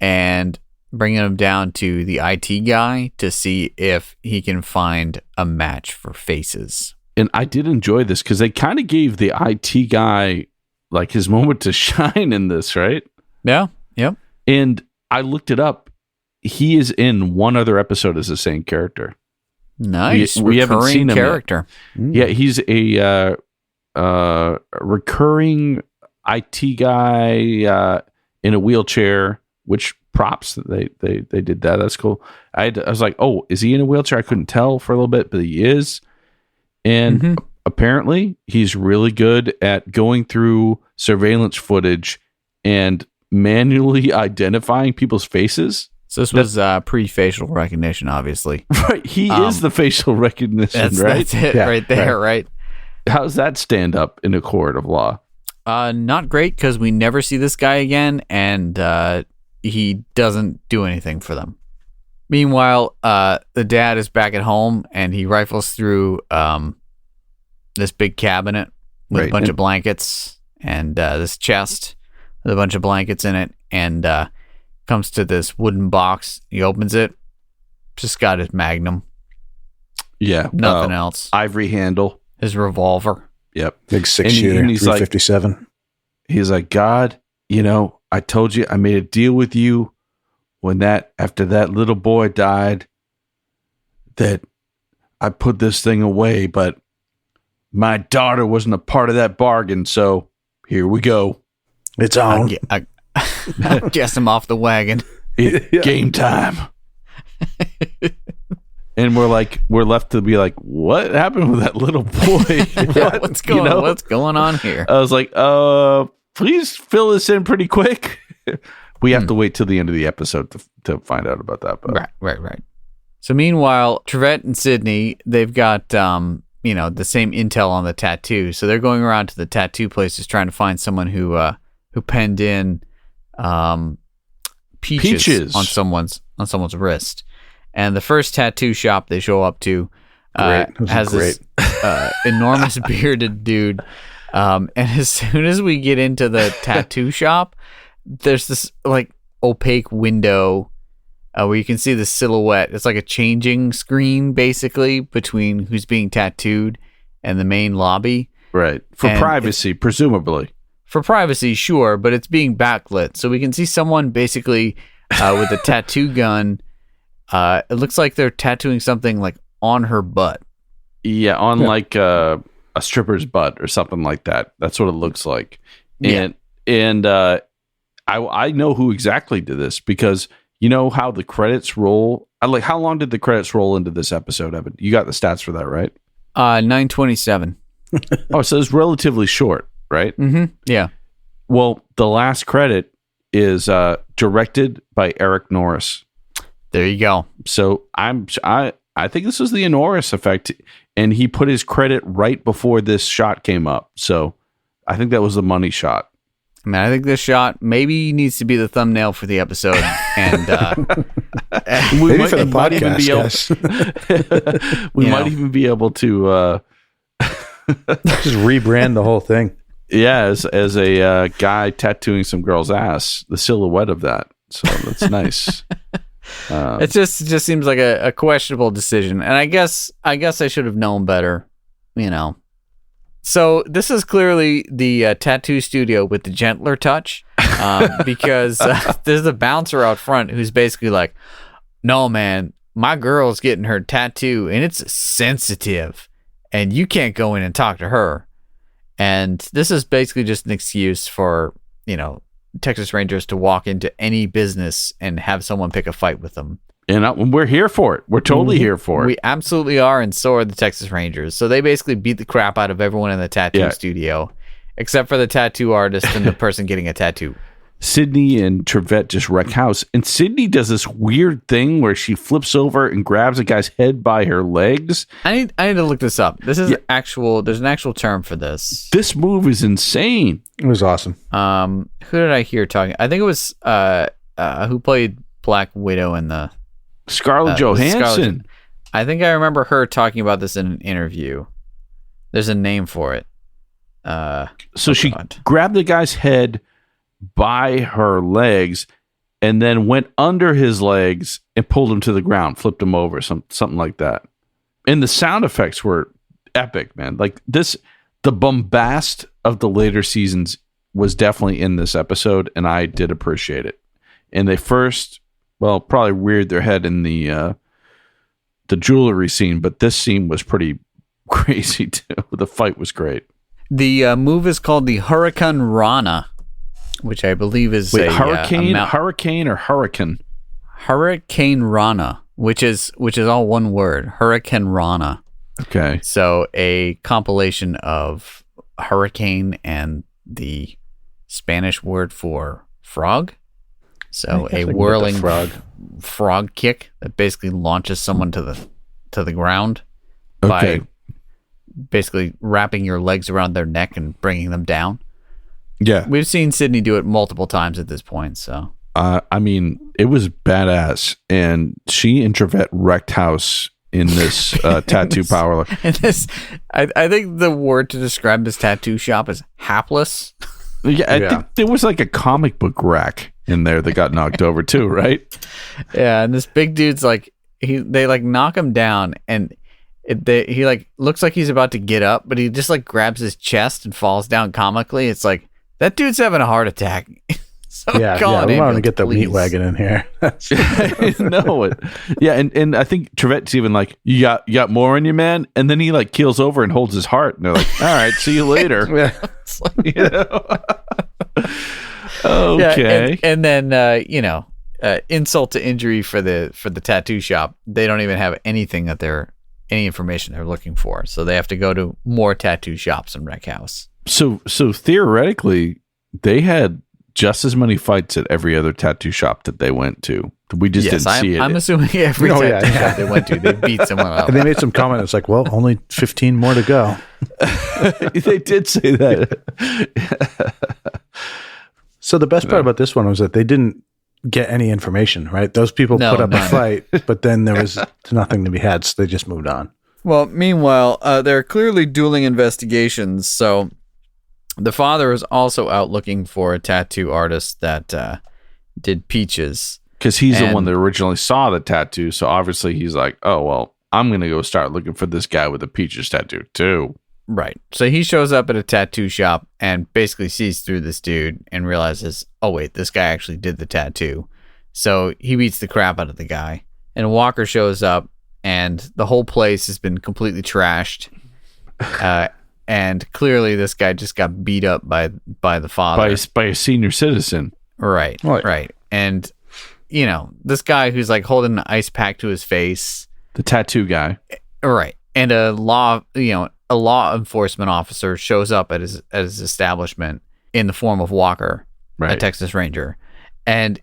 and bringing them down to the IT guy to see if he can find a match for faces. And I did enjoy this because they kind of gave the IT guy like his moment to shine in this, right? Yeah. Yep. And I looked it up. He is in one other episode as the same character. Nice. We haven't seen him character. Yeah, he's a recurring IT guy in a wheelchair, which props that they did that. That's cool. I was like, oh, is he in a wheelchair? I couldn't tell for a little bit, but he is. And apparently he's really good at going through surveillance footage and manually identifying people's faces. So this was pre-facial recognition, obviously. Right. He is the facial recognition, right? That's it right there, right? How's that stand up in a court of law? Not great, because we never see this guy again, and he doesn't do anything for them. Meanwhile, the dad is back at home, and he rifles through this big cabinet with a bunch of blankets and this chest with a bunch of blankets in it, and comes to this wooden box. He opens it. Just got his Magnum. Yeah. Nothing else. Ivory handle. His revolver. Yep. Big 6-shooter, 357. He's like, God, I told you I made a deal with you after that little boy died that I put this thing away, but my daughter wasn't a part of that bargain, so here we go. It's on. I guess I'm off the wagon. Game time. And we're left to be like, what happened with that little boy? What's going on here? I was like, please fill this in pretty quick. We have to wait till the end of the episode to find out about that. But. Right. So meanwhile, Trevette and Sydney, they've got the same intel on the tattoo. So they're going around to the tattoo places trying to find someone who penned in peaches on someone's wrist. And the first tattoo shop they show up to has this enormous bearded dude. And as soon as we get into the tattoo shop, there's this like opaque window where you can see the silhouette. It's like a changing screen, basically, between who's being tattooed and the main lobby. Right. For privacy, presumably. For privacy, sure, but it's being backlit. So we can see someone basically with a tattoo gun. It looks like they're tattooing something like on her butt. Yeah, on like a stripper's butt or something like that. That's what it looks like. Yeah. And I know who exactly did this because you know how the credits roll. How long did the credits roll into this episode, Evan? You got the stats for that, right? 9:27. Oh, so it's relatively short, right? Mm-hmm. Yeah. Well, the last credit is directed by Eric Norris. There you go. So I think this was the Norris effect, and he put his credit right before this shot came up. So I think that was the money shot. I mean, I think this shot maybe needs to be the thumbnail for the episode, and we might, for the podcast, might even be able to just rebrand the whole thing. Yeah, as a guy tattooing some girl's ass, the silhouette of that. So that's nice. It just seems like a questionable decision, and I guess I should have known better, you know. So this is clearly the tattoo studio with the gentler touch, because there's a bouncer out front who's basically like, "No, man, my girl's getting her tattoo, and it's sensitive, and you can't go in and talk to her." And this is basically just an excuse for, you know, Texas Rangers to walk into any business and have someone pick a fight with them. And we're here for it. We're totally here for it. We absolutely are, and so are the Texas Rangers. So they basically beat the crap out of everyone in the tattoo studio, except for the tattoo artist and the person getting a tattoo. Sydney and Trevette just wreck house. And Sydney does this weird thing where she flips over and grabs a guy's head by her legs. I need to look this up. This is there's an actual term for this. This move is insane. It was awesome. Who did I hear talking? I think it was who played Black Widow in the Scarlett Johansson. I think I remember her talking about this in an interview. There's a name for it. She grabbed the guy's head by her legs and then went under his legs and pulled him to the ground, flipped him over, something like that. And the sound effects were epic, man. Like this, the bombast of the later seasons was definitely in this episode, and I did appreciate it. And they probably reared their head in the jewelry scene, but this scene was pretty crazy too. The fight was great. The move is called the Hurricane Rana, which I believe is hurricane or hurricane? Hurricane Rana, which is all one word, Hurricane Rana. Okay. So a compilation of hurricane and the Spanish word for frog. So a whirling frog kick that basically launches someone to the ground by basically wrapping your legs around their neck and bringing them down. Yeah. We've seen Sydney do it multiple times at this point, so. I mean, it was badass, and she and Trevette wrecked house in this tattoo parlor. I think the word to describe this tattoo shop is hapless. Yeah, I think there was like a comic book rack in there that got knocked over too, right? Yeah, and this big dude's like, they like knock him down, and he like looks like he's about to get up, but he just like grabs his chest and falls down comically. It's like, that dude's having a heart attack. So we want to get the meat wagon in here. No, and I think Trevette's even like, you got more in you, man. And then he like keels over and holds his heart, and they're like, all right, see you later. Like, you know? Okay, and then insult to injury for the tattoo shop. They don't even have anything any information they're looking for, so they have to go to more tattoo shops and wreck house. So theoretically, they had just as many fights at every other tattoo shop that they went to. We just didn't see it. I'm assuming every tattoo shop they went to, they beat someone up. And they made some comment. It's like, well, only 15 more to go. They did say that. So the best part about this one was that they didn't get any information, right? Those people put up a fight, but then there was nothing to be had, so they just moved on. Well, meanwhile, there are clearly dueling investigations, so the father is also out looking for a tattoo artist that did Peaches. Because he's the one that originally saw the tattoo, so obviously he's like, oh, well, I'm going to go start looking for this guy with a Peaches tattoo, too. Right. So he shows up at a tattoo shop and basically sees through this dude and realizes, oh, wait, this guy actually did the tattoo. So he beats the crap out of the guy. And Walker shows up, and the whole place has been completely trashed. And clearly this guy just got beat up by the father. By a senior citizen. Right. And, this guy who's like holding an ice pack to his face. The tattoo guy. Right. And a law enforcement officer shows up at his establishment in the form of Walker, a Texas Ranger. And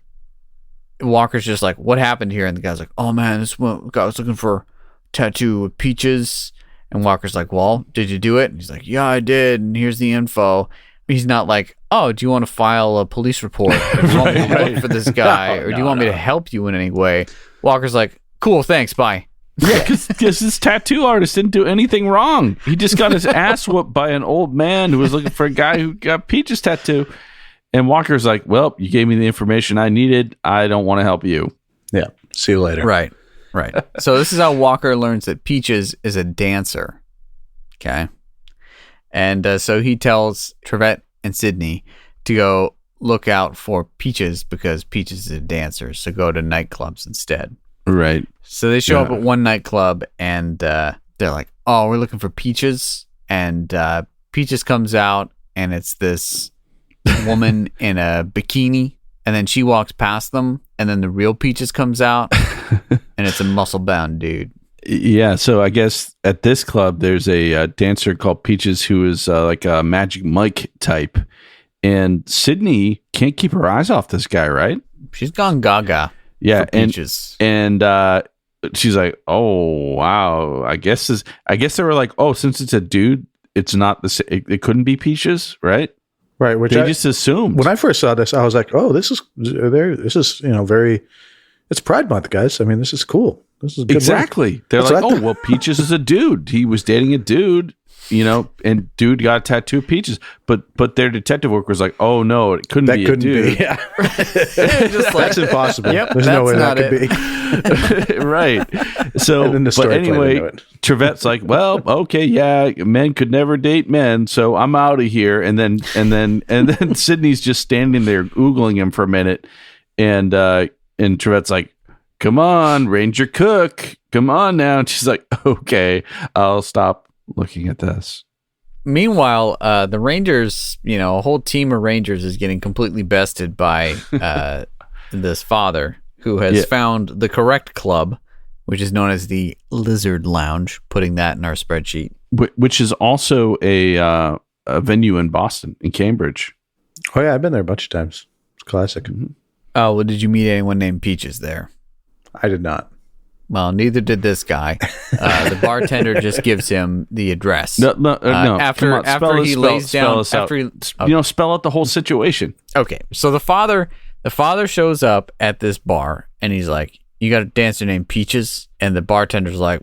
Walker's just like, what happened here? And the guy's like, oh man, this guy was looking for a tattoo of Peaches. And Walker's like, well, did you do it? And he's like, yeah, I did. And here's the info. He's not like, oh, do you want to file a police report? Or do you want me to look for this guy? Or do you want me to help you in any way? Walker's like, cool, thanks, bye. Yeah, because this tattoo artist didn't do anything wrong. He just got his ass whooped by an old man who was looking for a guy who got Peaches tattoo. And Walker's like, well, you gave me the information I needed. I don't want to help you. Yeah. See you later. Right. So this is how Walker learns that Peaches is a dancer. Okay. And so he tells Trevette and Sydney to go look out for Peaches because Peaches is a dancer. So go to nightclubs instead. Right. So they show up at one nightclub and they're like, oh, we're looking for Peaches. And Peaches comes out and it's this woman in a bikini. And then she walks past them. And then the real Peaches comes out and it's a muscle-bound dude. Yeah, so I guess at this club, there's a dancer called Peaches who is like a Magic Mike type. And Sydney can't keep her eyes off this guy, right? She's gone gaga. Yeah, Peaches. And she's like, "Oh wow, I guess they were like, oh, since it's a dude, it's not the same. It couldn't be Peaches, right? Right. Which they just assumed. When I first saw this, I was like, oh, this is very. It's Pride Month, guys. I mean, this is cool. This is good exactly. Work. They're like, oh, well, Peaches is a dude. He was dating a dude, and dude got a tattoo of Peaches. But their detective work was like, oh no, it couldn't be a dude. Yeah. Just like, that's impossible. Yep, There's no way that could be. Right. So, but anyway, Trevette's like, well, okay, yeah, men could never date men, so I'm out of here. And then Sydney's just standing there oogling him for a minute, and Trevette's like, come on, Ranger Cook, come on now. And she's like, okay, I'll stop looking at this. Meanwhile, the Rangers, a whole team of Rangers is getting completely bested by this father who has found the correct club, which is known as the Lizard Lounge, putting that in our spreadsheet. Which is also a venue in Boston, in Cambridge. Oh, yeah, I've been there a bunch of times. It's classic. Mm-hmm. Oh, well, did you meet anyone named Peaches there? I did not. Well, neither did this guy. The bartender just gives him the address. No. After he lays down, spell out the whole situation. Okay, so the father shows up at this bar and he's like, "You got a dancer named Peaches?" And the bartender's like,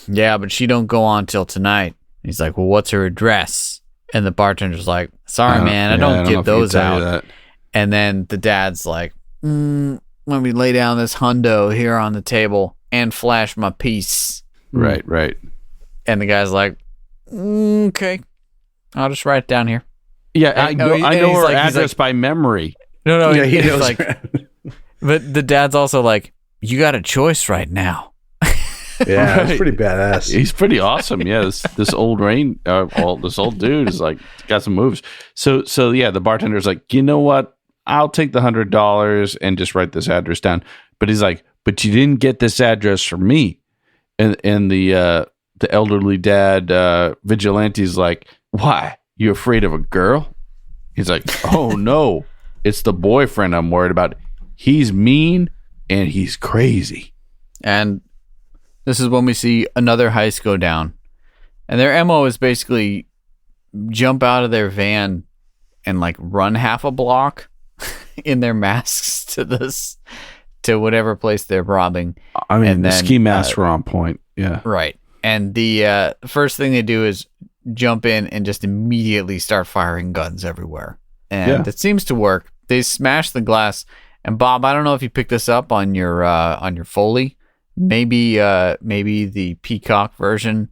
"Yeah, but she don't go on till tonight." And he's like, "Well, what's her address?" And the bartender's like, "Sorry, man, I don't give those out." And then the dad's like, let me lay down this hundo here on the table and flash my piece. Right. And the guy's like, okay, I'll just write it down here. Yeah, I know her address by memory. No, yeah, he knows. Like, but the dad's also like, you got a choice right now. Yeah, right. It's pretty badass. He's pretty awesome. Yeah, this old dude is like got some moves. So yeah, the bartender's like, you know what? I'll take the $100 and just write this address down. But he's like, but you didn't get this address from me. And the elderly dad vigilante's like, why? You afraid of a girl? He's like, oh no, it's the boyfriend I'm worried about. He's mean and he's crazy. And this is when we see another heist go down. And their MO is basically jump out of their van and like run half a block in their masks to whatever place they're robbing. I mean, the ski masks were on point. Yeah. Right. And the first thing they do is jump in and just immediately start firing guns everywhere. And it seems to work. They smash the glass. And Bob, I don't know if you picked this up on your Foley. Maybe the Peacock version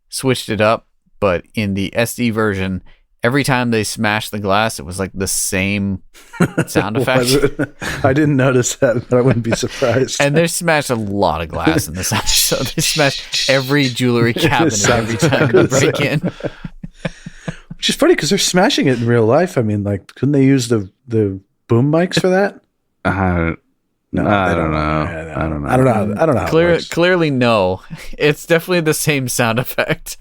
switched it up, but in the SD version, every time they smashed the glass, it was like the same sound effect. I didn't notice that, but I wouldn't be surprised. And they smashed a lot of glass in this episode. They smashed every jewelry cabinet every time they break in. Which is funny because they're smashing it in real life. I mean, like, couldn't they use the boom mics for that? No, I don't know. I don't know. Clearly, no. It's definitely the same sound effect.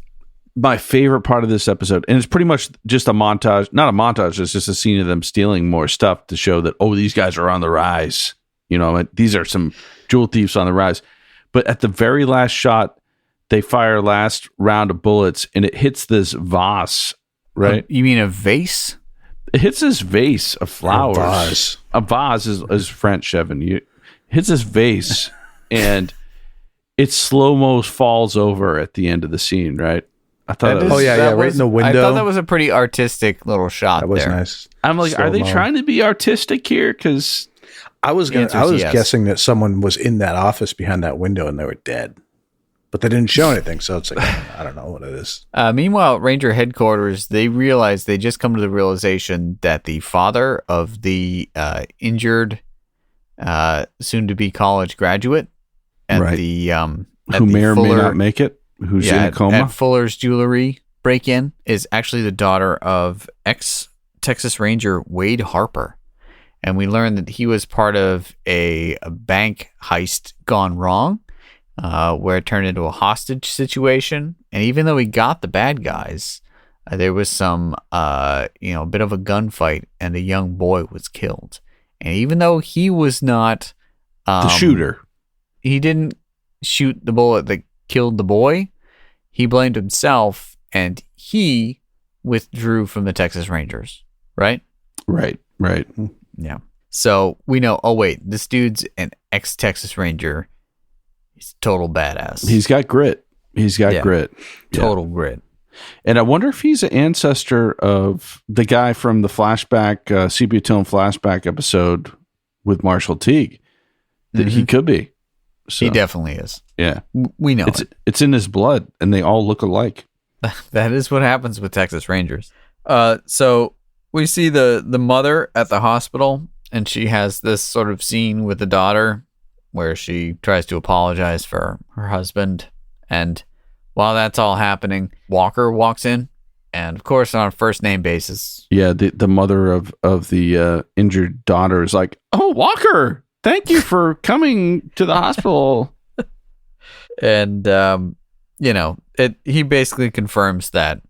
My favorite part of this episode, and it's pretty much just a montage, not a montage, it's just a scene of them stealing more stuff to show that, oh, these guys are on the rise. These are some jewel thieves on the rise. But at the very last shot, they fire last round of bullets, and it hits this vase, right? You mean a vase? It hits this vase of flowers. A vase is French, Evan. It hits this vase, and it slow-mo falls over at the end of the scene, right? I thought right in the window. I thought that was a pretty artistic little shot. That was nice. I'm like, are they trying to be artistic here? Because I was yes. guessing that someone was in that office behind that window and they were dead, but they didn't show anything. So it's like, I don't know what it is. Meanwhile, at Ranger headquarters, they just come to the realization that the father of the injured, soon-to-be college graduate at Right. who may or may not make it, who's in a coma. At Fuller's Jewelry break-in is actually the daughter of ex-Texas Ranger Wade Harper. And we learned that he was part of a bank heist gone wrong, where it turned into a hostage situation. And even though he got the bad guys, there was some, a bit of a gunfight, and a young boy was killed. And even though he was not the shooter, he didn't shoot the bullet that killed the boy. He blamed himself, and he withdrew from the Texas Rangers. Right. Yeah. So we know, oh, wait, this dude's an ex-Texas Ranger. He's a total badass. He's got grit. Grit. Total grit. And I wonder if he's an ancestor of the guy from the flashback, Sepia Tone flashback episode with Marshall Teague. That he could be. So, he definitely is. Yeah. We know it's in his blood, and they all look alike. That is what happens with Texas Rangers. So we see the mother at the hospital, and she has this sort of scene with the daughter where she tries to apologize for her husband. And while that's all happening, Walker walks in, and of course on a first name basis. Yeah, the mother of the injured daughter is like, "Oh, Walker, thank you for coming to the hospital." And he basically confirms that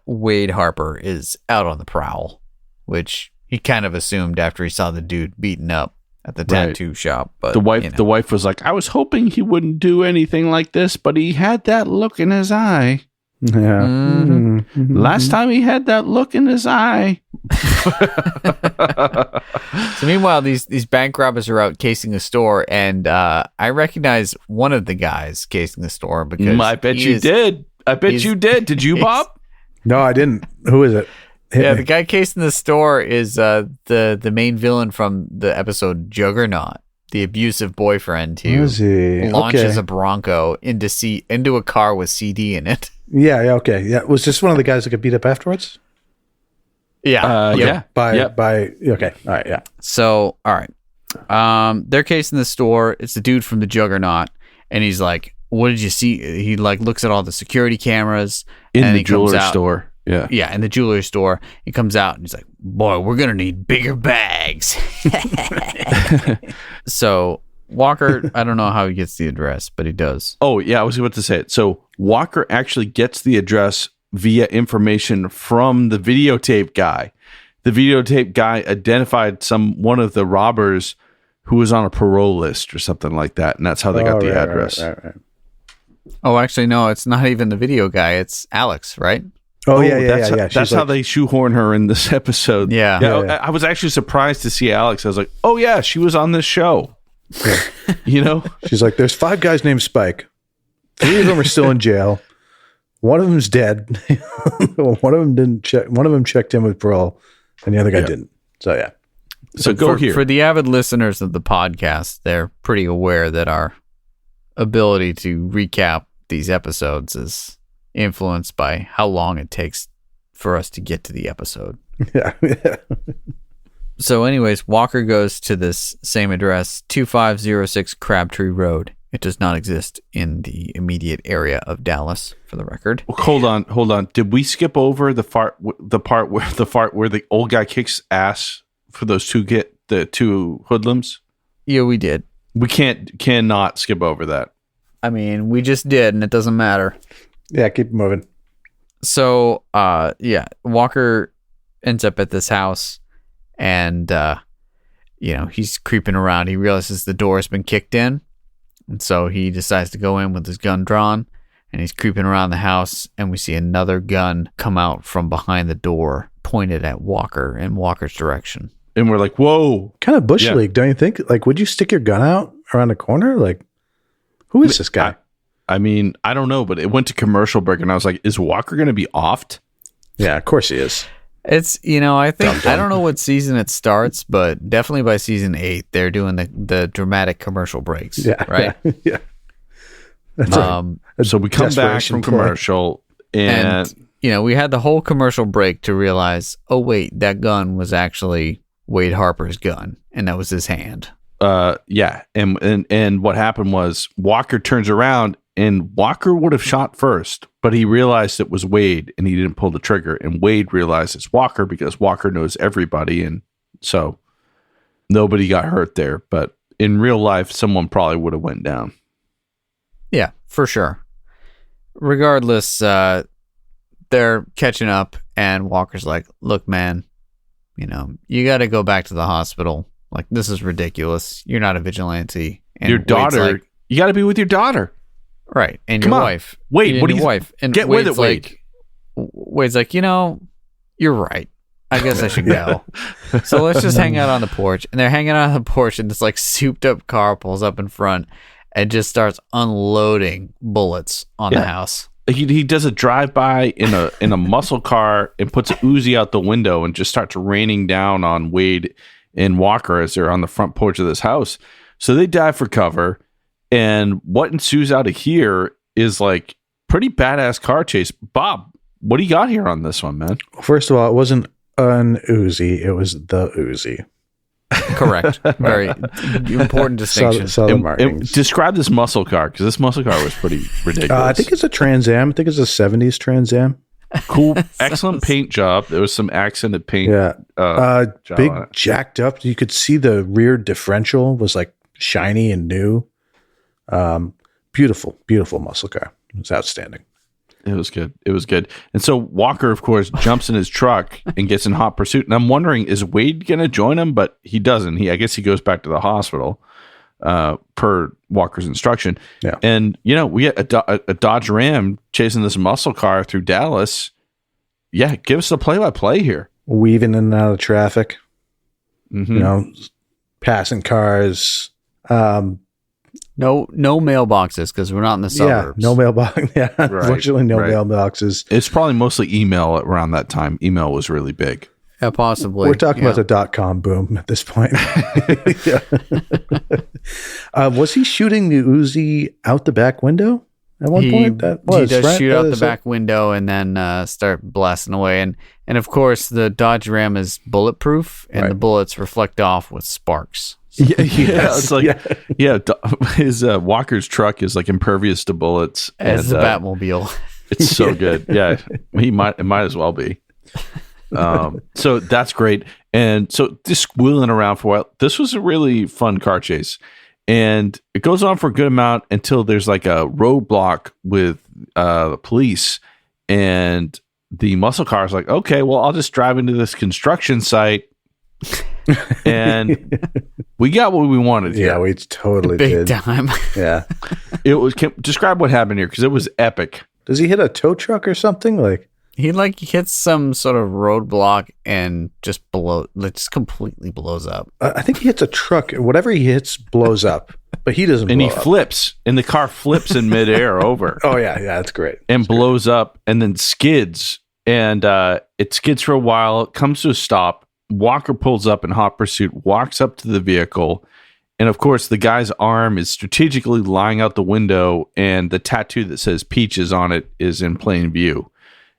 Wade Harper is out on the prowl, which he kind of assumed after he saw the dude beaten up at the tattoo shop. But the wife was like, "I was hoping he wouldn't do anything like this, but he had that look in his eye." Yeah. Mm-hmm. Last time he had that look in his eye. So meanwhile, these bank robbers are out casing the store, and I recognize one of the guys casing the store because I bet you did. Did you, Bob? No, I didn't. Who is it? The guy casing the store is the main villain from the episode Juggernaut, the abusive boyfriend who launches a Bronco into a car with CD in it. Yeah, okay. Yeah, was this one of the guys that got beat up afterwards? Yeah. Okay. Okay. All right, yeah. So, all right. They're casing the store. It's the dude from the Juggernaut, and he's like, "What did you see?" He looks at all the security cameras in the jewelry store. Yeah, in the jewelry store. He comes out and he's like, "Boy, we're gonna need bigger bags." So Walker, I don't know how he gets the address, but he does. Oh yeah, I was about to say it. So Walker actually gets the address via information from the videotape guy. The videotape guy identified one of the robbers who was on a parole list or something like that, and that's how they got the address. Right. Oh, actually, no, it's not even the video guy. It's Alex, right? Oh, yeah. That's how they shoehorn her in this episode. Yeah. I was actually surprised to see Alex. I was like, oh, yeah, she was on this show. Yeah. She's like, there's 5 guys named Spike. 3 of them are still in jail. One of them's dead. One of them didn't check. One of them checked in with parole, and the other guy didn't. So, yeah. So go here. For the avid listeners of the podcast, they're pretty aware that our ability to recap these episodes is influenced by how long it takes for us to get to the episode. Yeah. So anyways, Walker goes to this same address, 2506 Crabtree Road. It does not exist in the immediate area of Dallas, for the record. Hold on. Did we skip over the part where the old guy kicks ass for those two hoodlums? Yeah, we did. We cannot skip over that. I mean, we just did, and it doesn't matter. Yeah, keep moving. So, Walker ends up at this house, and he's creeping around. He realizes the door has been kicked in, and so he decides to go in with his gun drawn, and he's creeping around the house, and we see another gun come out from behind the door, pointed at Walker in Walker's direction. And we're like, whoa. Kind of Bush League, don't you think? Like, would you stick your gun out around the corner? Like, who is this guy? I mean, I don't know, but it went to commercial break, and I was like, is Walker going to be offed? Yeah, of course he is. It's, I think, I don't know what season it starts, but definitely by season 8, they're doing the dramatic commercial breaks. Yeah. Right. Yeah. That's so we come back from commercial and we had the whole commercial break to realize, oh, wait, that gun was actually Wade Harper's gun. And that was his hand. Yeah. And what happened was Walker turns around and Walker would have shot first, but he realized it was Wade and he didn't pull the trigger. And Wade realized it's Walker because Walker knows everybody. And so nobody got hurt there. But in real life, someone probably would have went down. Yeah, for sure. Regardless, they're catching up and Walker's like, look, man, you got to go back to the hospital. Like, this is ridiculous. You're not a vigilante. And your daughter, you got to be with your daughter. Right. And your wife. Wait, what do you wife? And get Wade's with it, Wade. Wade's like, you're right. I guess I should go. So let's just hang out on the porch. And they're hanging out on the porch and this like souped up car pulls up in front and just starts unloading bullets on the house. He does a drive-by in a muscle car and puts a Uzi out the window and just starts raining down on Wade and Walker as they're on the front porch of this house. So they dive for cover. And what ensues out of here is like pretty badass car chase. Bob, what do you got here on this one, man? First of all, it wasn't an Uzi. It was the Uzi. Correct. Very important distinction. And describe this muscle car, because this muscle car was pretty ridiculous. I think it's a Trans Am. I think it's a 70s Trans Am. Cool. Excellent paint job. There was some accented paint. Yeah. Big jacked up. You could see the rear differential was like shiny and new. Beautiful muscle car. It was outstanding. It was good. And so Walker, of course, jumps in his truck and gets in hot pursuit. And I'm wondering, is Wade going to join him? But he doesn't. I guess he goes back to the hospital per Walker's instruction. Yeah. And, we get a Dodge Ram chasing this muscle car through Dallas. Yeah, give us a play-by-play here. Weaving in and out of traffic. Mm-hmm. Passing cars. No mailboxes because we're not in the suburbs. Yeah, no mailbox. Yeah, right, unfortunately, no mailboxes. It's probably mostly email around that time. Email was really big. Yeah, possibly. We're talking about the .com boom at this point. Was he shooting the Uzi out the back window at one point? That was, he does right? shoot out the back window and then start blasting away. And of course, the Dodge Ram is bulletproof, and the bullets reflect off with sparks. It's like his Walker's truck is like impervious to bullets as the Batmobile. It's so good. Yeah, it might as well be. So that's great. And so just squealing around for a while. This was a really fun car chase, and it goes on for a good amount until there's like a roadblock with the police, and the muscle car is like, okay, well, I'll just drive into this construction site. And we got what we wanted here. Yeah, we totally big did. Time. Yeah. Describe what happened here, because it was epic. Does he hit a tow truck or something? Like he hits some sort of roadblock and just completely blows up. I think he hits a truck. Whatever he hits blows up, but he doesn't. And blow he up. flips, and the car flips in midair over. Oh yeah, that's great. And blows up, and then skids, and it skids for a while. It comes to a stop. Walker pulls up in hot pursuit, walks up to the vehicle, and of course, the guy's arm is strategically lying out the window, and the tattoo that says Peaches on it is in plain view.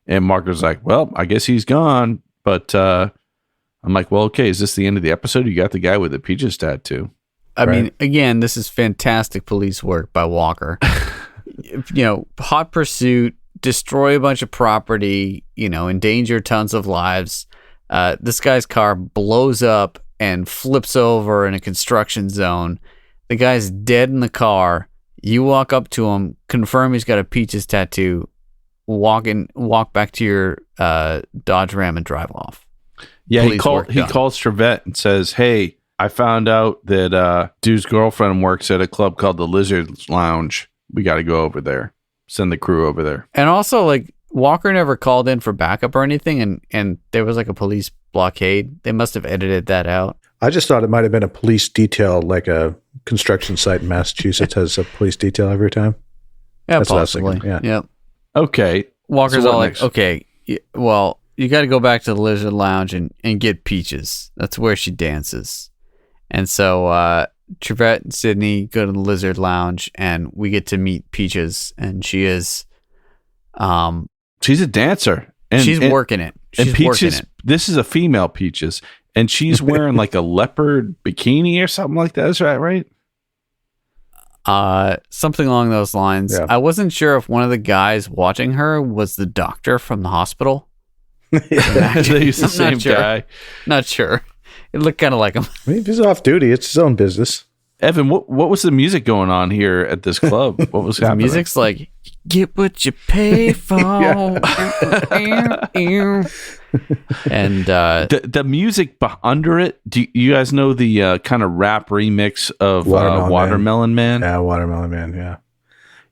And Walker's like, well, I guess he's gone. But I'm like, well, okay, is this the end of the episode? You got the guy with the Peaches tattoo. I mean, again, this is fantastic police work by Walker. Hot pursuit, destroy a bunch of property, endanger tons of lives. This guy's car blows up and flips over in a construction zone. The guy's dead in the car. You walk up to him, confirm he's got a Peaches tattoo, walk back to your Dodge Ram and drive off. Yeah, he calls Trevette and says, hey, I found out that dude's girlfriend works at a club called the Lizard Lounge. We got to go over there. Send the crew over there. And also, Walker never called in for backup or anything, and there was a police blockade. They must have edited that out. I just thought it might have been a police detail, like a construction site in Massachusetts has a police detail every time. Yeah, that's possibly. What I was thinking. Yeah. Yep. Okay. Walker's all like, okay, well, you got to go back to the Lizard Lounge and get Peaches. That's where she dances. And so Trevette and Sydney go to the Lizard Lounge, and we get to meet Peaches, and she is she's a dancer. And she's working it. She's Peaches, working it. this is a female Peaches, and she's wearing like a leopard bikini or something like that. Is that right? Something along those lines. Yeah. I wasn't sure if one of the guys watching her was the doctor from the hospital. They use the I'm same not sure. guy. Not sure. It looked kind of like him. I mean, if he's off duty, it's his own business. Evan, what was the music going on here at this club? What was The happening? music's like, get what you pay for. And the music under it. Do you guys know the kind of rap remix of Watermelon Man? Yeah, Watermelon Man. Yeah,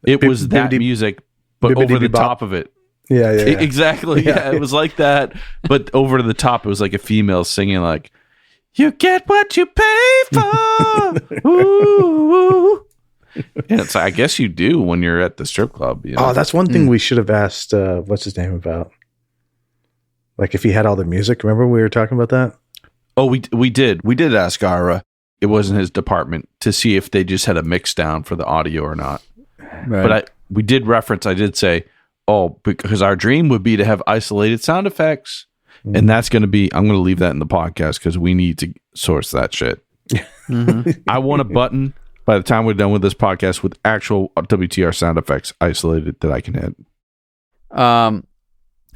It was that Bibbidi- music, but over the Bibbidi-Bop. top of it. yeah. Exactly. Yeah, it was like that, but over the top, it was like a female singing like, "You get what you pay for." Ooh. Yeah, it's I guess you do when you're at the strip club. You know? Oh, that's one thing we should have asked. What's his name about? Like if he had all the music. Remember we were talking about that? Oh, we did ask Ira. It wasn't his department to see if they just had a mix down for the audio or not. right. But we did reference. I did say, oh, because our dream would be to have isolated sound effects, and that's going to be. I'm going to leave that in the podcast because we need to source that shit. I want a button by the time we're done with this podcast with actual WTR sound effects isolated that I can hit.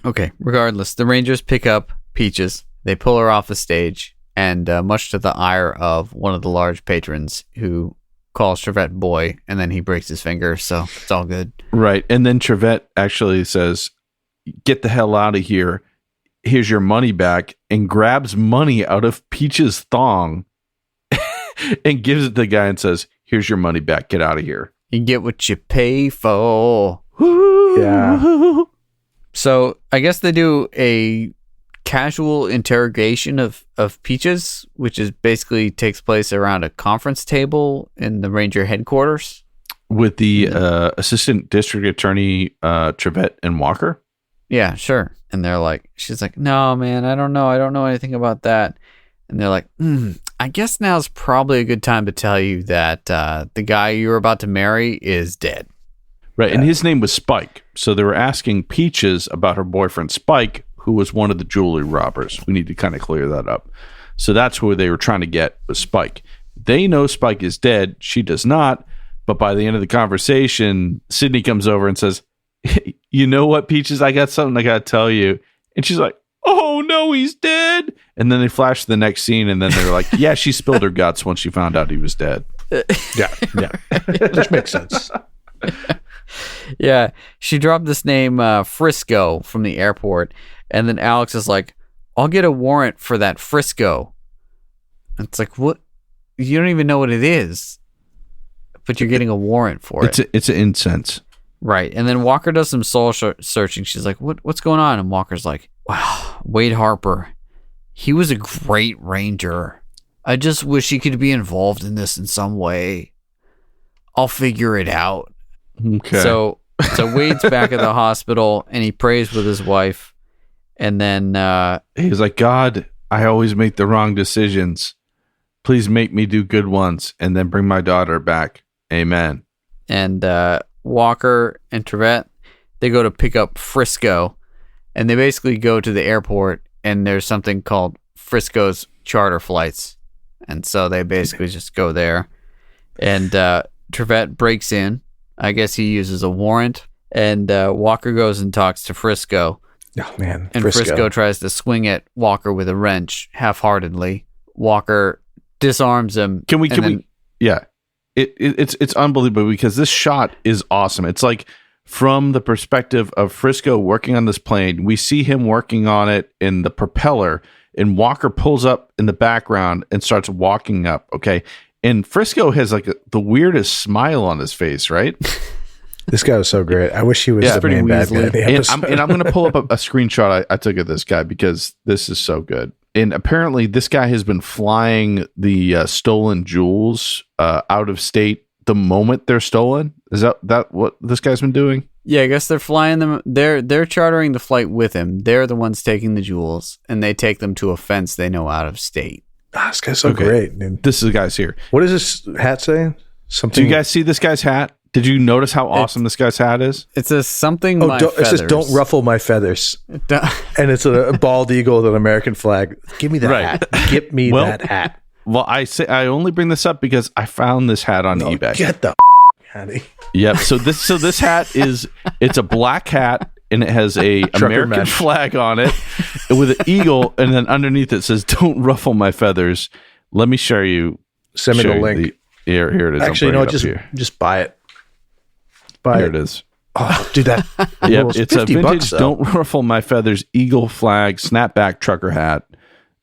Okay, regardless, the Rangers pick up Peaches. They pull her off the stage, and much to the ire of one of the large patrons who calls Trevette boy, and then he breaks his finger, so it's all good. Right. And then Trevette actually says, "Get the hell out of here. Here's your money back," and grabs money out of Peach's thong and gives it to the guy and says, "Here's your money back. Get out of here." You get what you pay for. Yeah. So I guess they do a casual interrogation of Peaches, which is basically takes place around a conference table in the Ranger headquarters. With the assistant district attorney, Trevette and Walker. Yeah, sure. And they're like, she's like, "No, man, I don't know anything about that." And they're like, "I guess now's probably a good time to tell you that the guy you're about to marry is dead." Right. And his name was Spike. So they were asking Peaches about her boyfriend, Spike, who was one of the jewelry robbers. We need to kind of clear that up. So that's who they were trying to get was Spike. They know Spike is dead. She does not. But by the end of the conversation, Sydney comes over and says, "Hey, you know what, Peaches? I got something I got to tell you." And she's like, "Oh, no, he's dead." And then they flash to the next scene. And then they're like, "Yeah, she spilled her guts once she found out he was dead." Yeah. Which makes sense. Yeah, she dropped this name Frisco from the airport, and then Alex is like, "I'll get a warrant for that Frisco." And it's like, what? You don't even know what it is, but you're getting a warrant for it. It's an incense. Right. And then Walker does some soul searching. She's like, what's going on? And Walker's like, "Wow, Wade Harper, he was a great ranger. I just wish he could be involved in this in some way. I'll figure it out." Okay. So Wade's back at the hospital, and he prays with his wife. And then he's like, "God, I always make the wrong decisions. Please make me do good ones and then bring my daughter back. Amen." And Walker and Trevette, they go to pick up Frisco, and they basically go to the airport, and there's something called Frisco's charter flights. And so they basically just go there. And Trevette breaks in. I guess he uses a warrant. And Walker goes and talks to Frisco. Oh, man. And Frisco tries to swing at Walker with a wrench half-heartedly. Walker disarms him. Can we? Yeah. It's unbelievable because this shot is awesome. It's like from the perspective of Frisco working on this plane, we see him working on it in the propeller, and Walker pulls up in the background and starts walking up. Okay. And Frisco has like the weirdest smile on his face, right? This guy was so great. I wish he was the main bad guy of the episode. And I'm going to pull up a screenshot I took of this guy because this is so good. And apparently this guy has been flying the stolen jewels out of state the moment they're stolen. Is that what this guy's been doing? Yeah, I guess they're flying them. They're chartering the flight with him. They're the ones taking the jewels, and they take them to a fence they know out of state. This guy's so great. Dude. This is the guy's here. What does this hat say? Something. Do you guys see this guy's hat? Did you notice how awesome this guy's hat is? It says something. It says "Don't ruffle my feathers," and it's a bald eagle with an American flag. Give me that hat. Give me that hat. Well, I only bring this up because I found this hat on eBay. Get the hattie. Yep. So this hat it's a black hat and it has a American flag on it with an eagle, and then underneath it says "Don't ruffle my feathers." Let me show you. Send me the link. Here it is. Actually, just buy it. Here it is. Oh, dude, that. Yep, it's a vintage "Don't Ruffle My Feathers" eagle flag snapback trucker hat,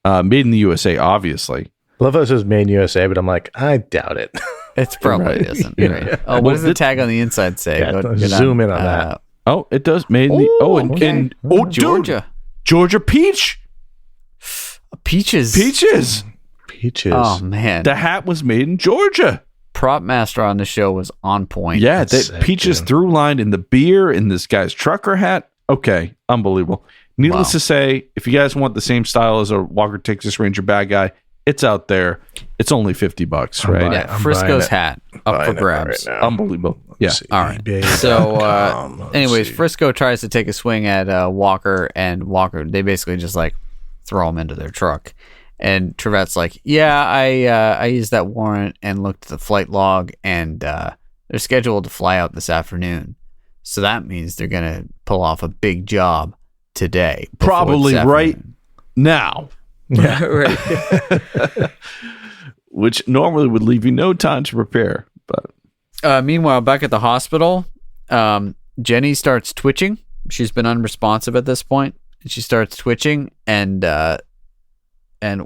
made in the USA, obviously. I love how it says "Made in USA," but I'm like, I doubt it. It's probably isn't. Right? Oh, what does the tag on the inside say? Zoom in on that. Oh, it does. Made in the Georgia, Georgia peach, peaches. Oh man, the hat was made in Georgia. Prop master on the show was on point. Yeah, that peaches through line in the beer in this guy's trucker hat. Okay, unbelievable. Needless to say, if you guys want the same style as a Walker Texas Ranger bad guy, it's out there. It's only $50, right? Yeah, Frisco's hat up for grabs. Right, unbelievable. Yeah. All right. So, anyways, Frisco tries to take a swing at Walker, and Walker, they basically just like throw him into their truck. And Trevette's like, yeah, I used that warrant and looked at the flight log, and they're scheduled to fly out this afternoon. So that means they're going to pull off a big job today. Probably right now. Yeah, right. Which normally would leave you no time to prepare. But meanwhile, back at the hospital, Jenny starts twitching. She's been unresponsive at this point. She starts twitching, and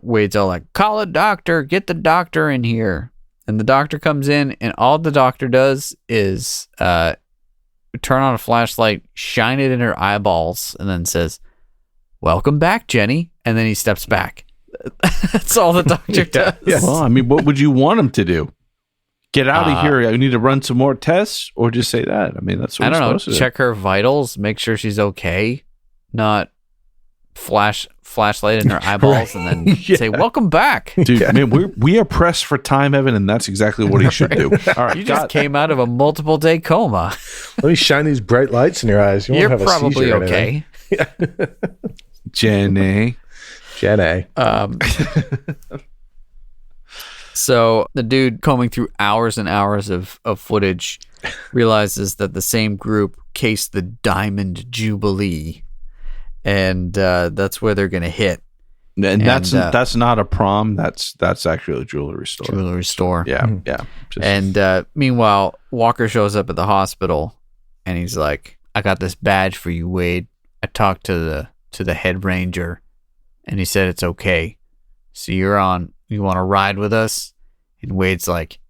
Wade's all like, call a doctor, get the doctor in here. And the doctor comes in, and all the doctor does is turn on a flashlight, shine it in her eyeballs, and then says, welcome back, Jenny. And then he steps back. That's all the doctor does. Yes. Well, I mean, what would you want him to do? Get out of here. I need to run some more tests, or just say that? I mean, that's what I don't know. Check her vitals, make sure she's okay. Not flashlight in her eyeballs and then say, welcome back. Dude, man, we are pressed for time, Evan, and that's exactly what he should do. All right, you just came out of a multiple day coma. Let me shine these bright lights in your eyes. You're probably okay. Jenny. So the dude combing through hours and hours of footage realizes that the same group cased the Diamond Jubilee, and that's where they're going to hit. And that's not a prom. That's actually a jewelry store. Yeah, yeah. And meanwhile, Walker shows up at the hospital, and he's like, "I got this badge for you, Wade. I talked to the head ranger, and he said it's okay. So you're on. You want to ride with us?" And Wade's like,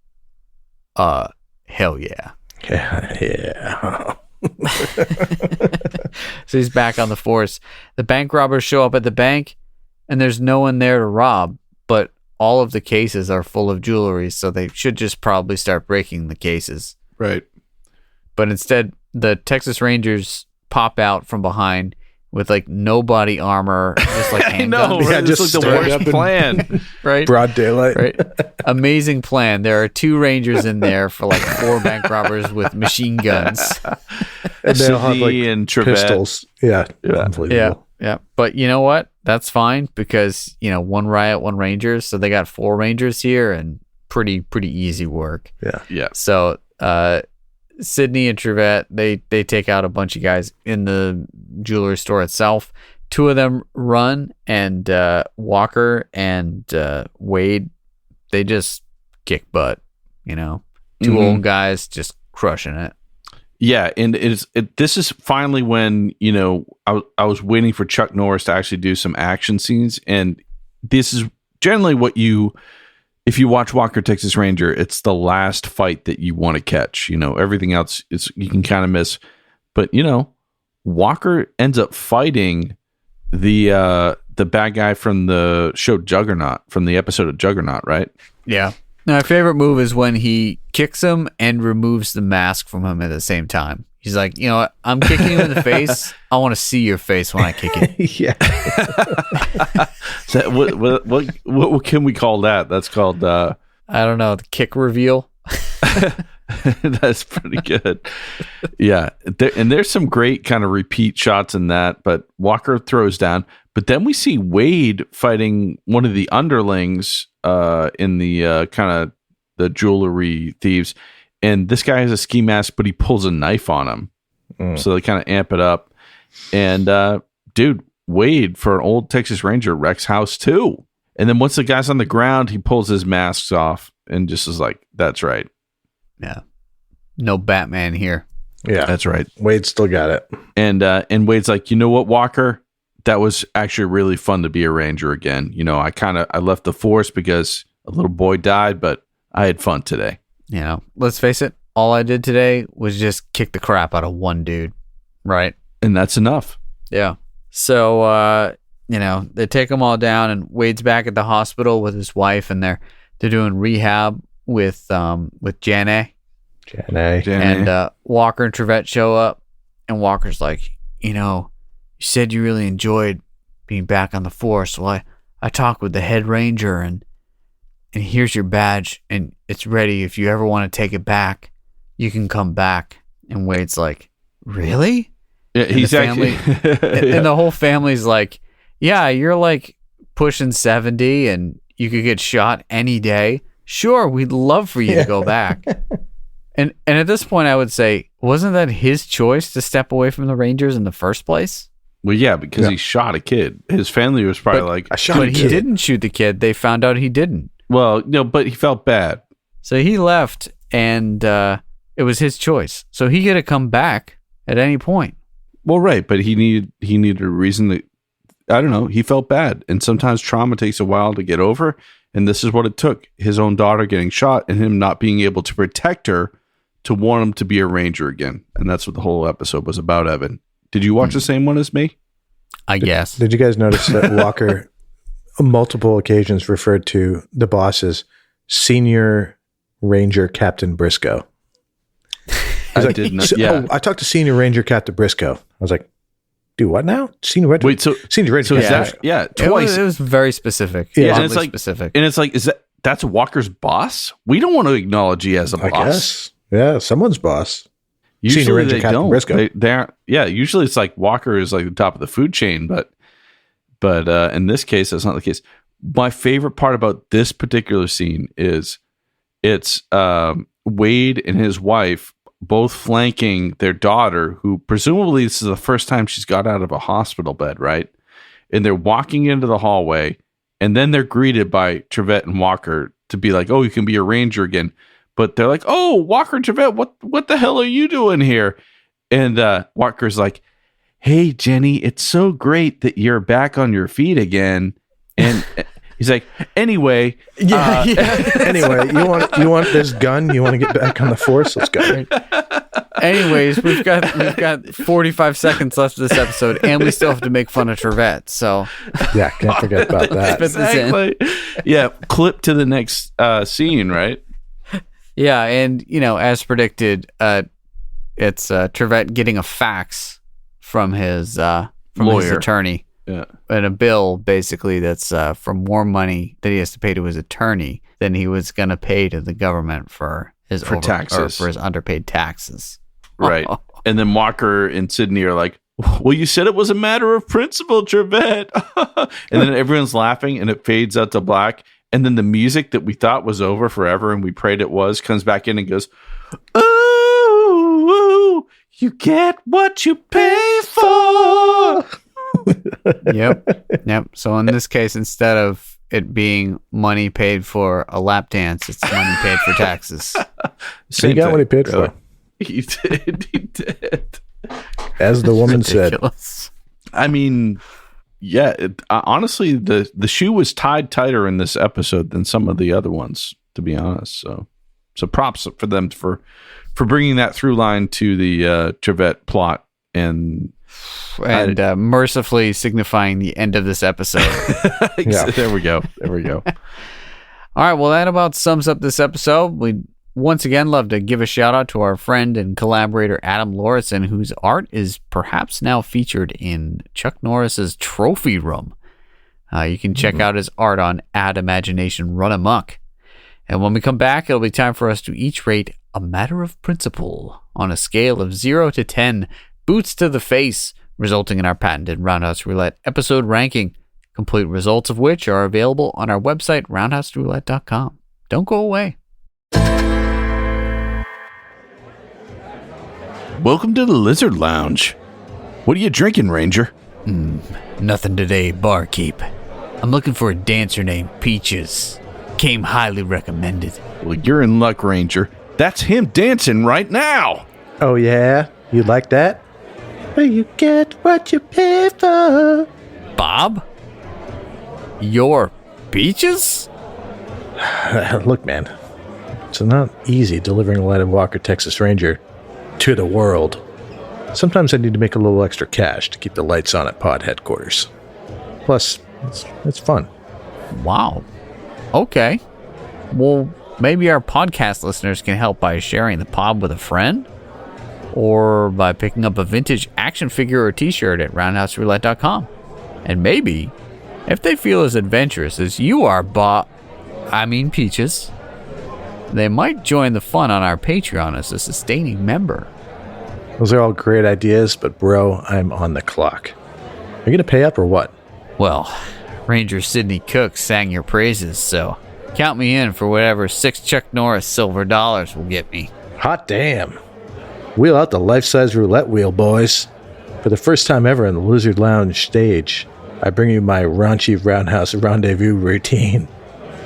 hell yeah. Yeah. So he's back on the force. The bank robbers show up at the bank, and there's no one there to rob, but all of the cases are full of jewelry, so they should just probably start breaking the cases. Right. But instead, the Texas Rangers pop out from behind with like no body armor, just like handguns. I know, right? Yeah, just like the worst plan. Right? Broad daylight. Right? Amazing plan. There are 2 Rangers in there for like 4 bank robbers with machine guns. And they'll have like and pistols. Yeah. Unbelievable. Yeah. But you know what? That's fine because, one riot, 1 Rangers. So they got 4 Rangers here and pretty easy work. Yeah. Yeah. So, Sydney and Trevette, they take out a bunch of guys in the jewelry store itself. 2 of them run, and Walker and Wade, they just kick butt. 2 old guys just crushing it. Yeah, and this is finally when I was waiting for Chuck Norris to actually do some action scenes, and this is generally what if you watch Walker Texas Ranger, it's the last fight that you want to catch. Everything else you can kind of miss. But Walker ends up fighting the bad guy from the show Juggernaut, from the episode of Juggernaut, right? Yeah. My favorite move is when he kicks him and removes the mask from him at the same time. He's like, you know what? I'm kicking you in the face. I want to see your face when I kick it. Yeah. What can we call that? That's called I don't know, the kick reveal. That's pretty good. Yeah. There's some great kind of repeat shots in that, but Walker throws down. But then we see Wade fighting one of the underlings in the kind of the jewelry thieves. And this guy has a ski mask, but he pulls a knife on him. So they kind of amp it up. And dude, Wade, for an old Texas Ranger, wrecks house too. And then once the guy's on the ground, he pulls his masks off and just is like, that's right. Yeah. No Batman here. Yeah. That's right. Wade still got it. And Wade's like, you know what, Walker? That was actually really fun to be a Ranger again. You know, I left the force because a little boy died, but I had fun today. You know, let's face it. All I did today was just kick the crap out of one dude. Right. And that's enough. Yeah. So, you know, they take them all down and Wade's back at the hospital with his wife and they're doing rehab with Janae. And Walker and Trevette show up and Walker's like, you know, you said you really enjoyed being back on the force. Well, I talked with the head ranger and here's your badge and it's ready. If you ever want to take it back, you can come back. And Wade's like, really? Yeah, and he's actually, and the whole family's like, yeah, you're like pushing 70 and you could get shot any day. Sure, we'd love for you to go back. And at this point, I would say, wasn't that his choice to step away from the Rangers in the first place? Well, yeah, because he shot a kid. His family was probably like, I shot a kid. But he didn't shoot the kid. They found out he didn't. Well, no, but he felt bad. So he left, and it was his choice. So he could have come back at any point. Well, right, but he needed a reason to. I don't know. He felt bad, and sometimes trauma takes a while to get over. And this is what it took: his own daughter getting shot, and him not being able to protect her to want him to be a Ranger again. And that's what the whole episode was about. Evan, did you watch the same one as me? I guess. Did you guys notice that Walker, on multiple occasions, referred to the boss as Senior Ranger Captain Briscoe? I did not. Yeah, I talked to Senior Ranger Captain Briscoe. I was like, "Do what now?" Senior Ranger. Wait, Senior Ranger. So is Captain that Briscoe. twice? It was very specific. Yeah, and it's like specific. And it's like, that's Walker's boss? We don't want to acknowledge he as a boss. I guess. Yeah, someone's boss. Usually Senior Ranger they Captain don't. Briscoe. They aren't. Yeah, usually it's like Walker is like the top of the food chain, but in this case, that's not the case. My favorite part about this particular scene is it's Wade and his wife both flanking their daughter, who presumably this is the first time she's got out of a hospital bed, right? And they're walking into the hallway, and then they're greeted by Trevette and Walker to be like, "Oh, you can be a Ranger again." But they're like, "Oh, Walker and Trevette, what the hell are you doing here?" And Walker's like, "Hey, Jenny, it's so great that you're back on your feet again." And he's like, "Anyway, Anyway, you want this gun? You want to get back on the force? Let's go." Anyways, we've got 45 seconds left of this episode, and we still have to make fun of Trevette. So Yeah, can't forget about that. exactly. Yeah, clip to the next scene, right? yeah, and you know, as predicted, it's Trevette getting a fax from his Lawyer. attorney. Yeah. And a bill basically that's for more money that he has to pay to his attorney than he was going to pay to the government for his taxes, or for his underpaid taxes. Right. And then Walker and Sydney are like, "Well, you said it was a matter of principle, Trevette." And then everyone's laughing and it fades out to black. And then the music that we thought was over forever and we prayed it was comes back in and goes, "Ooh, you get what you pay for." Yep. So in this case, instead of it being money paid for a lap dance, it's money paid for taxes. So he got what he paid for. He did. As the woman said. Ridiculous. I mean, yeah, honestly, the shoe was tied tighter in this episode than some of the other ones, to be honest. So props for them for bringing that through line to the Trevette plot and mercifully signifying the end of this episode. There we go. All right, well, that about sums up this episode. We'd once again love to give a shout out to our friend and collaborator Adam Lorison, whose art is perhaps now featured in Chuck Norris's trophy room. You can check out his art on Ad Imagination Run Amok. And when we come back, it'll be time for us to each rate A Matter of Principle on a scale of 0 to 10, boots to the face, resulting in our patented Roundhouse Roulette episode ranking, complete results of which are available on our website, roundhouseroulette.com. Don't go away. Welcome to the Lizard Lounge. What are you drinking, Ranger? Nothing today, barkeep. I'm looking for a dancer named Peaches. Came highly recommended. Well, you're in luck, Ranger. That's him dancing right now. Oh, yeah? You like that? Well, you get what you pay for. Bob? You're Peaches? Look, man. It's not easy delivering a Light Walker Texas Ranger to the world. Sometimes I need to make a little extra cash to keep the lights on at pod headquarters. Plus, it's fun. Wow. Okay. Well, maybe our podcast listeners can help by sharing the pod with a friend, or by picking up a vintage action figure or t-shirt at roundhouseroulette.com. And maybe, if they feel as adventurous as you are, Peaches, they might join the fun on our Patreon as a sustaining member. Those are all great ideas, but bro, I'm on the clock. Are you going to pay up or what? Well, Ranger Sidney Cook sang your praises, so count me in for whatever 6 Chuck Norris silver dollars will get me. Hot damn. Wheel out the life-size roulette wheel, boys. For the first time ever on the Lizard Lounge stage, I bring you my raunchy roundhouse rendezvous routine.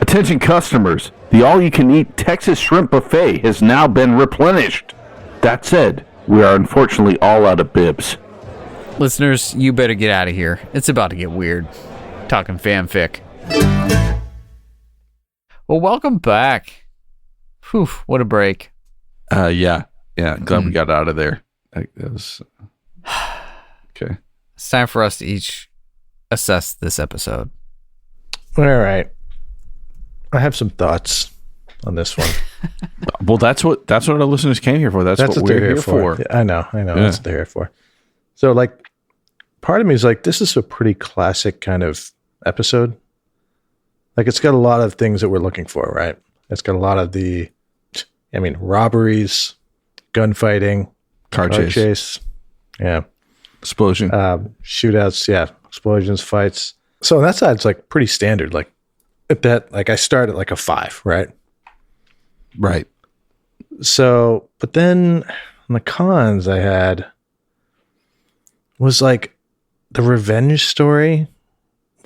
Attention customers, the all-you-can-eat Texas Shrimp Buffet has now been replenished. That said, we are unfortunately all out of bibs. Listeners, you better get out of here. It's about to get weird. Talking fanfic. Well, welcome back. Whew, what a break. Yeah. Glad we got out of there. That was okay. It's time for us to each assess this episode. All right. I have some thoughts on this one. Well, that's what our listeners came here for. That's what we're here for. Yeah, I know. Yeah. That's what they're here for. So, like, part of me is like, this is a pretty classic kind of episode. Like, it's got a lot of things that we're looking for, right? It's got a lot of robberies, gunfighting, car chase. Yeah. Explosion. Shootouts. Yeah. Explosions, fights. So on that side, it's like pretty standard. Like, at that, like, I start at like a 5, right? Right. So, but then on the cons I had was like the revenge story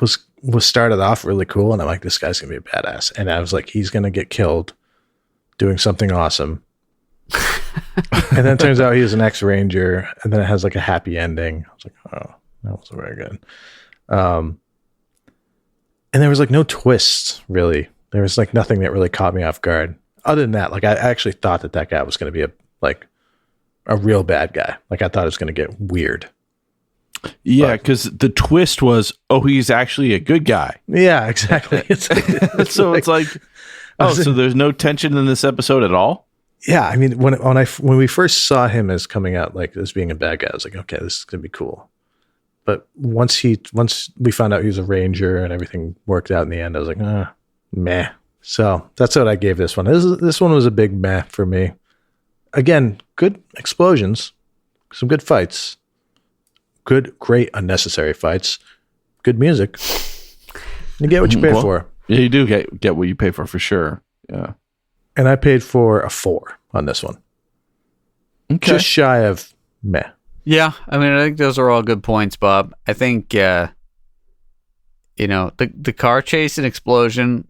was started off really cool, and I'm like, this guy's gonna be a badass, and I was like, he's gonna get killed doing something awesome. And then it turns out he was an ex-ranger, and then it has like a happy ending. I was like, oh, that wasn't very good. And there was like no twists, really. There was like nothing that really caught me off guard. Other than that, like, I actually thought that guy was going to be a real bad guy. Like, I thought it was going to get weird. Yeah, because the twist was, he's actually a good guy. Yeah, exactly. So there's no tension in this episode at all? Yeah, I mean, when we first saw him as coming out, like, as being a bad guy, I was like, okay, this is going to be cool. But once we found out he was a ranger and everything worked out in the end, I was like, meh. So that's what I gave this one. This one was a big meh for me. Again, good explosions, some good fights, great unnecessary fights, good music. You get what you pay for. Yeah, you do get what you pay for sure. Yeah. And I paid for a 4 on this one. Okay. Just shy of meh. Yeah, I mean, I think those are all good points, Bob. I think, the car chase and explosion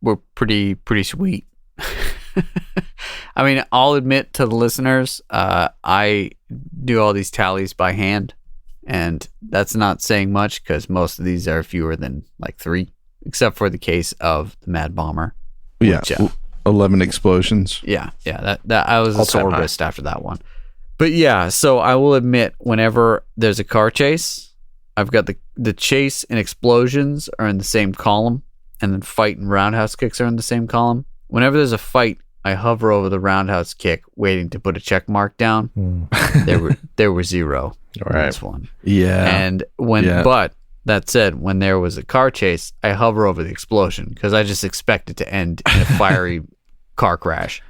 were pretty sweet. I mean, I'll admit to the listeners, I do all these tallies by hand, and that's not saying much because most of these are fewer than like 3, except for the case of the Mad Bomber. Yeah, 11 explosions. Yeah, that I was a sore wrist after that one. But yeah, so I will admit, whenever there's a car chase, I've got the chase and explosions are in the same column. and then fight and roundhouse kicks are in the same column. Whenever there's a fight, I hover over the roundhouse kick, waiting to put a check mark down. There were 0 in this one. Yeah. And but that said, when there was a car chase, I hover over the explosion because I just expect it to end in a fiery car crash,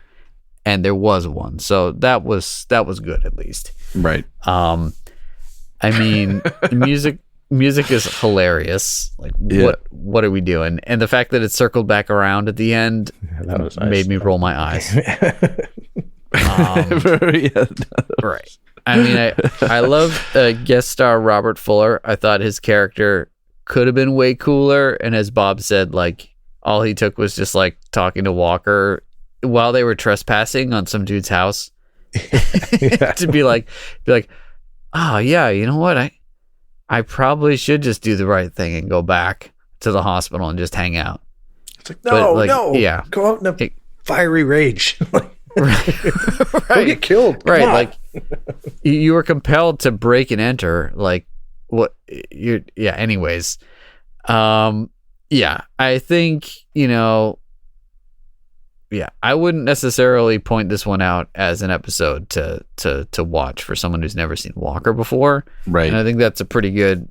and there was one. So that was good at least. Right. I mean, music is hilarious. Like, what are we doing? And the fact that it circled back around at the end that was nice. made me roll my eyes. Right. I mean, I love guest star Robert Fuller. I thought his character could have been way cooler. And as Bob said, like, all he took was just like talking to Walker while they were trespassing on some dude's house. To be like, oh yeah, you know what? I probably should just do the right thing and go back to the hospital and just hang out. It's like, no. Yeah. Go out in a fiery rage. Right. Don't get killed. Come on. Like you were compelled to break and enter. Like what anyways. I think, I wouldn't necessarily point this one out as an episode to watch for someone who's never seen Walker before. Right. And I think that's a pretty good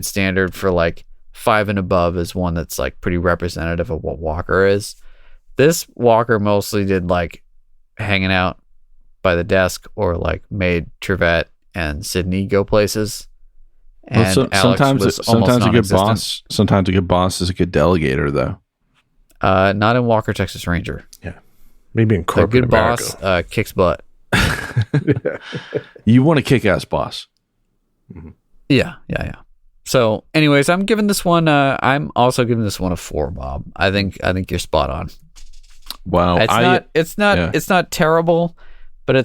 standard for like 5 and above is one that's like pretty representative of what Walker is. This Walker mostly did like hanging out by the desk or like made Trevette and Sydney go places. And sometimes a good boss. Sometimes a good boss is a good delegator, though. Not in Walker, Texas Ranger. Yeah, maybe in corporate a good America. Boss kicks butt. You want a kick-ass boss. Mm-hmm. Yeah. So, anyways, I'm giving this one. I'm also giving this one a 4, Bob. I think you're spot on. Wow, it's not terrible, but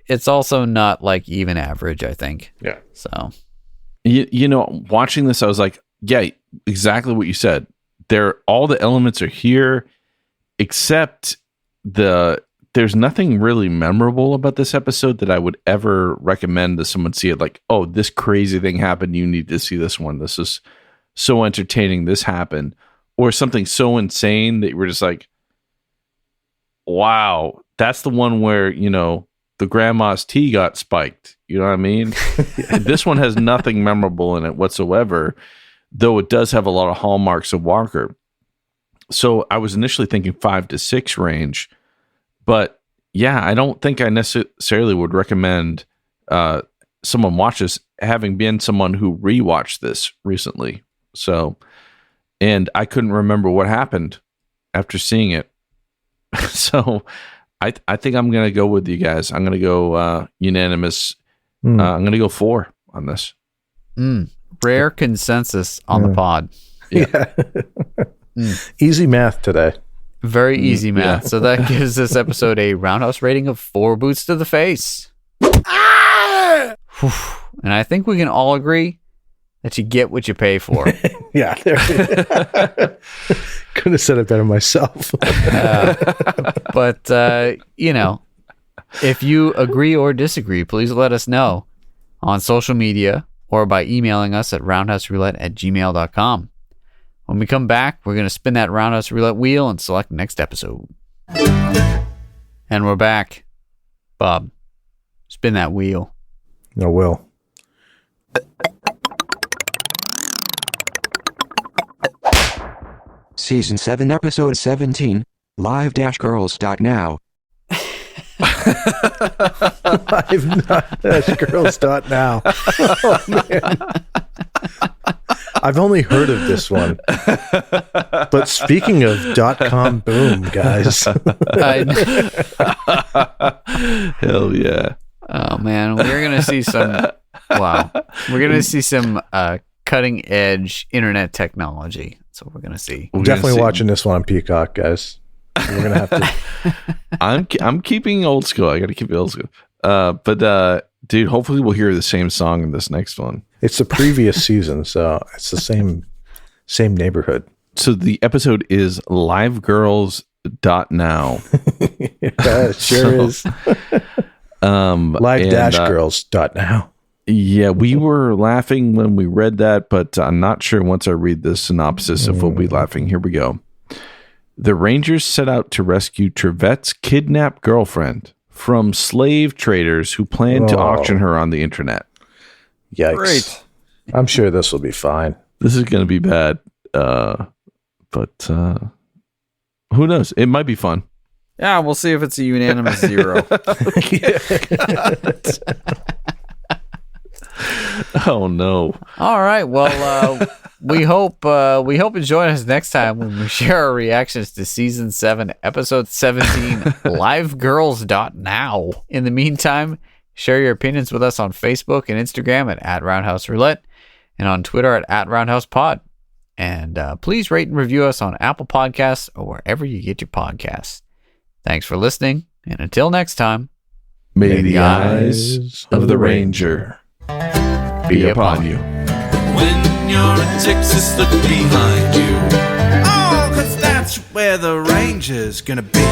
it's also not like even average, I think. Yeah. So, watching this, I was like, yeah, exactly what you said. All the elements are here, except there's nothing really memorable about this episode that I would ever recommend that someone see it. Like, oh, this crazy thing happened. You need to see this one. This is so entertaining. This happened, or something so insane that you were just like, wow, that's the one where, the grandma's tea got spiked. You know what I mean? This one has nothing memorable in it whatsoever, though it does have a lot of hallmarks of Walker. So I was initially thinking 5 to 6 range, but yeah, I don't think I necessarily would recommend someone watch this, having been someone who rewatched this recently. So, and I couldn't remember what happened after seeing it. So I think I'm going to go with you guys. I'm going to go unanimous. I'm going to go 4 on this. Rare consensus on the pod. Yeah. Easy math today. Very easy math. Yeah. So that gives this episode a roundhouse rating of 4 boots to the face. And I think we can all agree that you get what you pay for. Yeah. Couldn't have said it better myself. But, if you agree or disagree, please let us know on social media or by emailing us at roundhouseroulette@gmail.com. When we come back, we're going to spin that roundhouse roulette wheel and select the next episode. And we're back. Bob, spin that wheel. I will. Season 7, Episode 17, live-girls.now. live-girls.now. Oh, man. I've only heard of this one. But speaking of .com boom, guys. Hell yeah. Oh, man. We're going to see some... Wow. We're going to see some cutting edge internet technology. That's what we're going to see. I'm definitely watching this one on Peacock, guys. We're going to have to... I'm keeping old school. I got to keep it old school. But dude, hopefully we'll hear the same song in this next one. It's the previous season, so it's the same neighborhood. So the episode is livegirls.now. Yeah, it sure is. Live-girls.now. Yeah, we were laughing when we read that, but I'm not sure once I read the synopsis if we'll be laughing. Here we go. The Rangers set out to rescue Trevette's kidnapped girlfriend from slave traders who plan to auction her on the internet. Yikes. Great. I'm sure this will be fine. This is going to be bad, but who knows? It might be fun. Yeah, we'll see if it's a unanimous 0. Oh no! All right. Well, we hope you join us next time when we share our reactions to season 7, episode 17, livegirls.now. In the meantime, share your opinions with us on Facebook and Instagram at Roundhouse Roulette and on Twitter at Roundhouse Pod. And please rate and review us on Apple Podcasts or wherever you get your podcasts. Thanks for listening, and until next time, may the eyes of the Ranger be upon you. When you're in Texas, look behind you. Oh, 'cause that's where the Ranger's gonna be.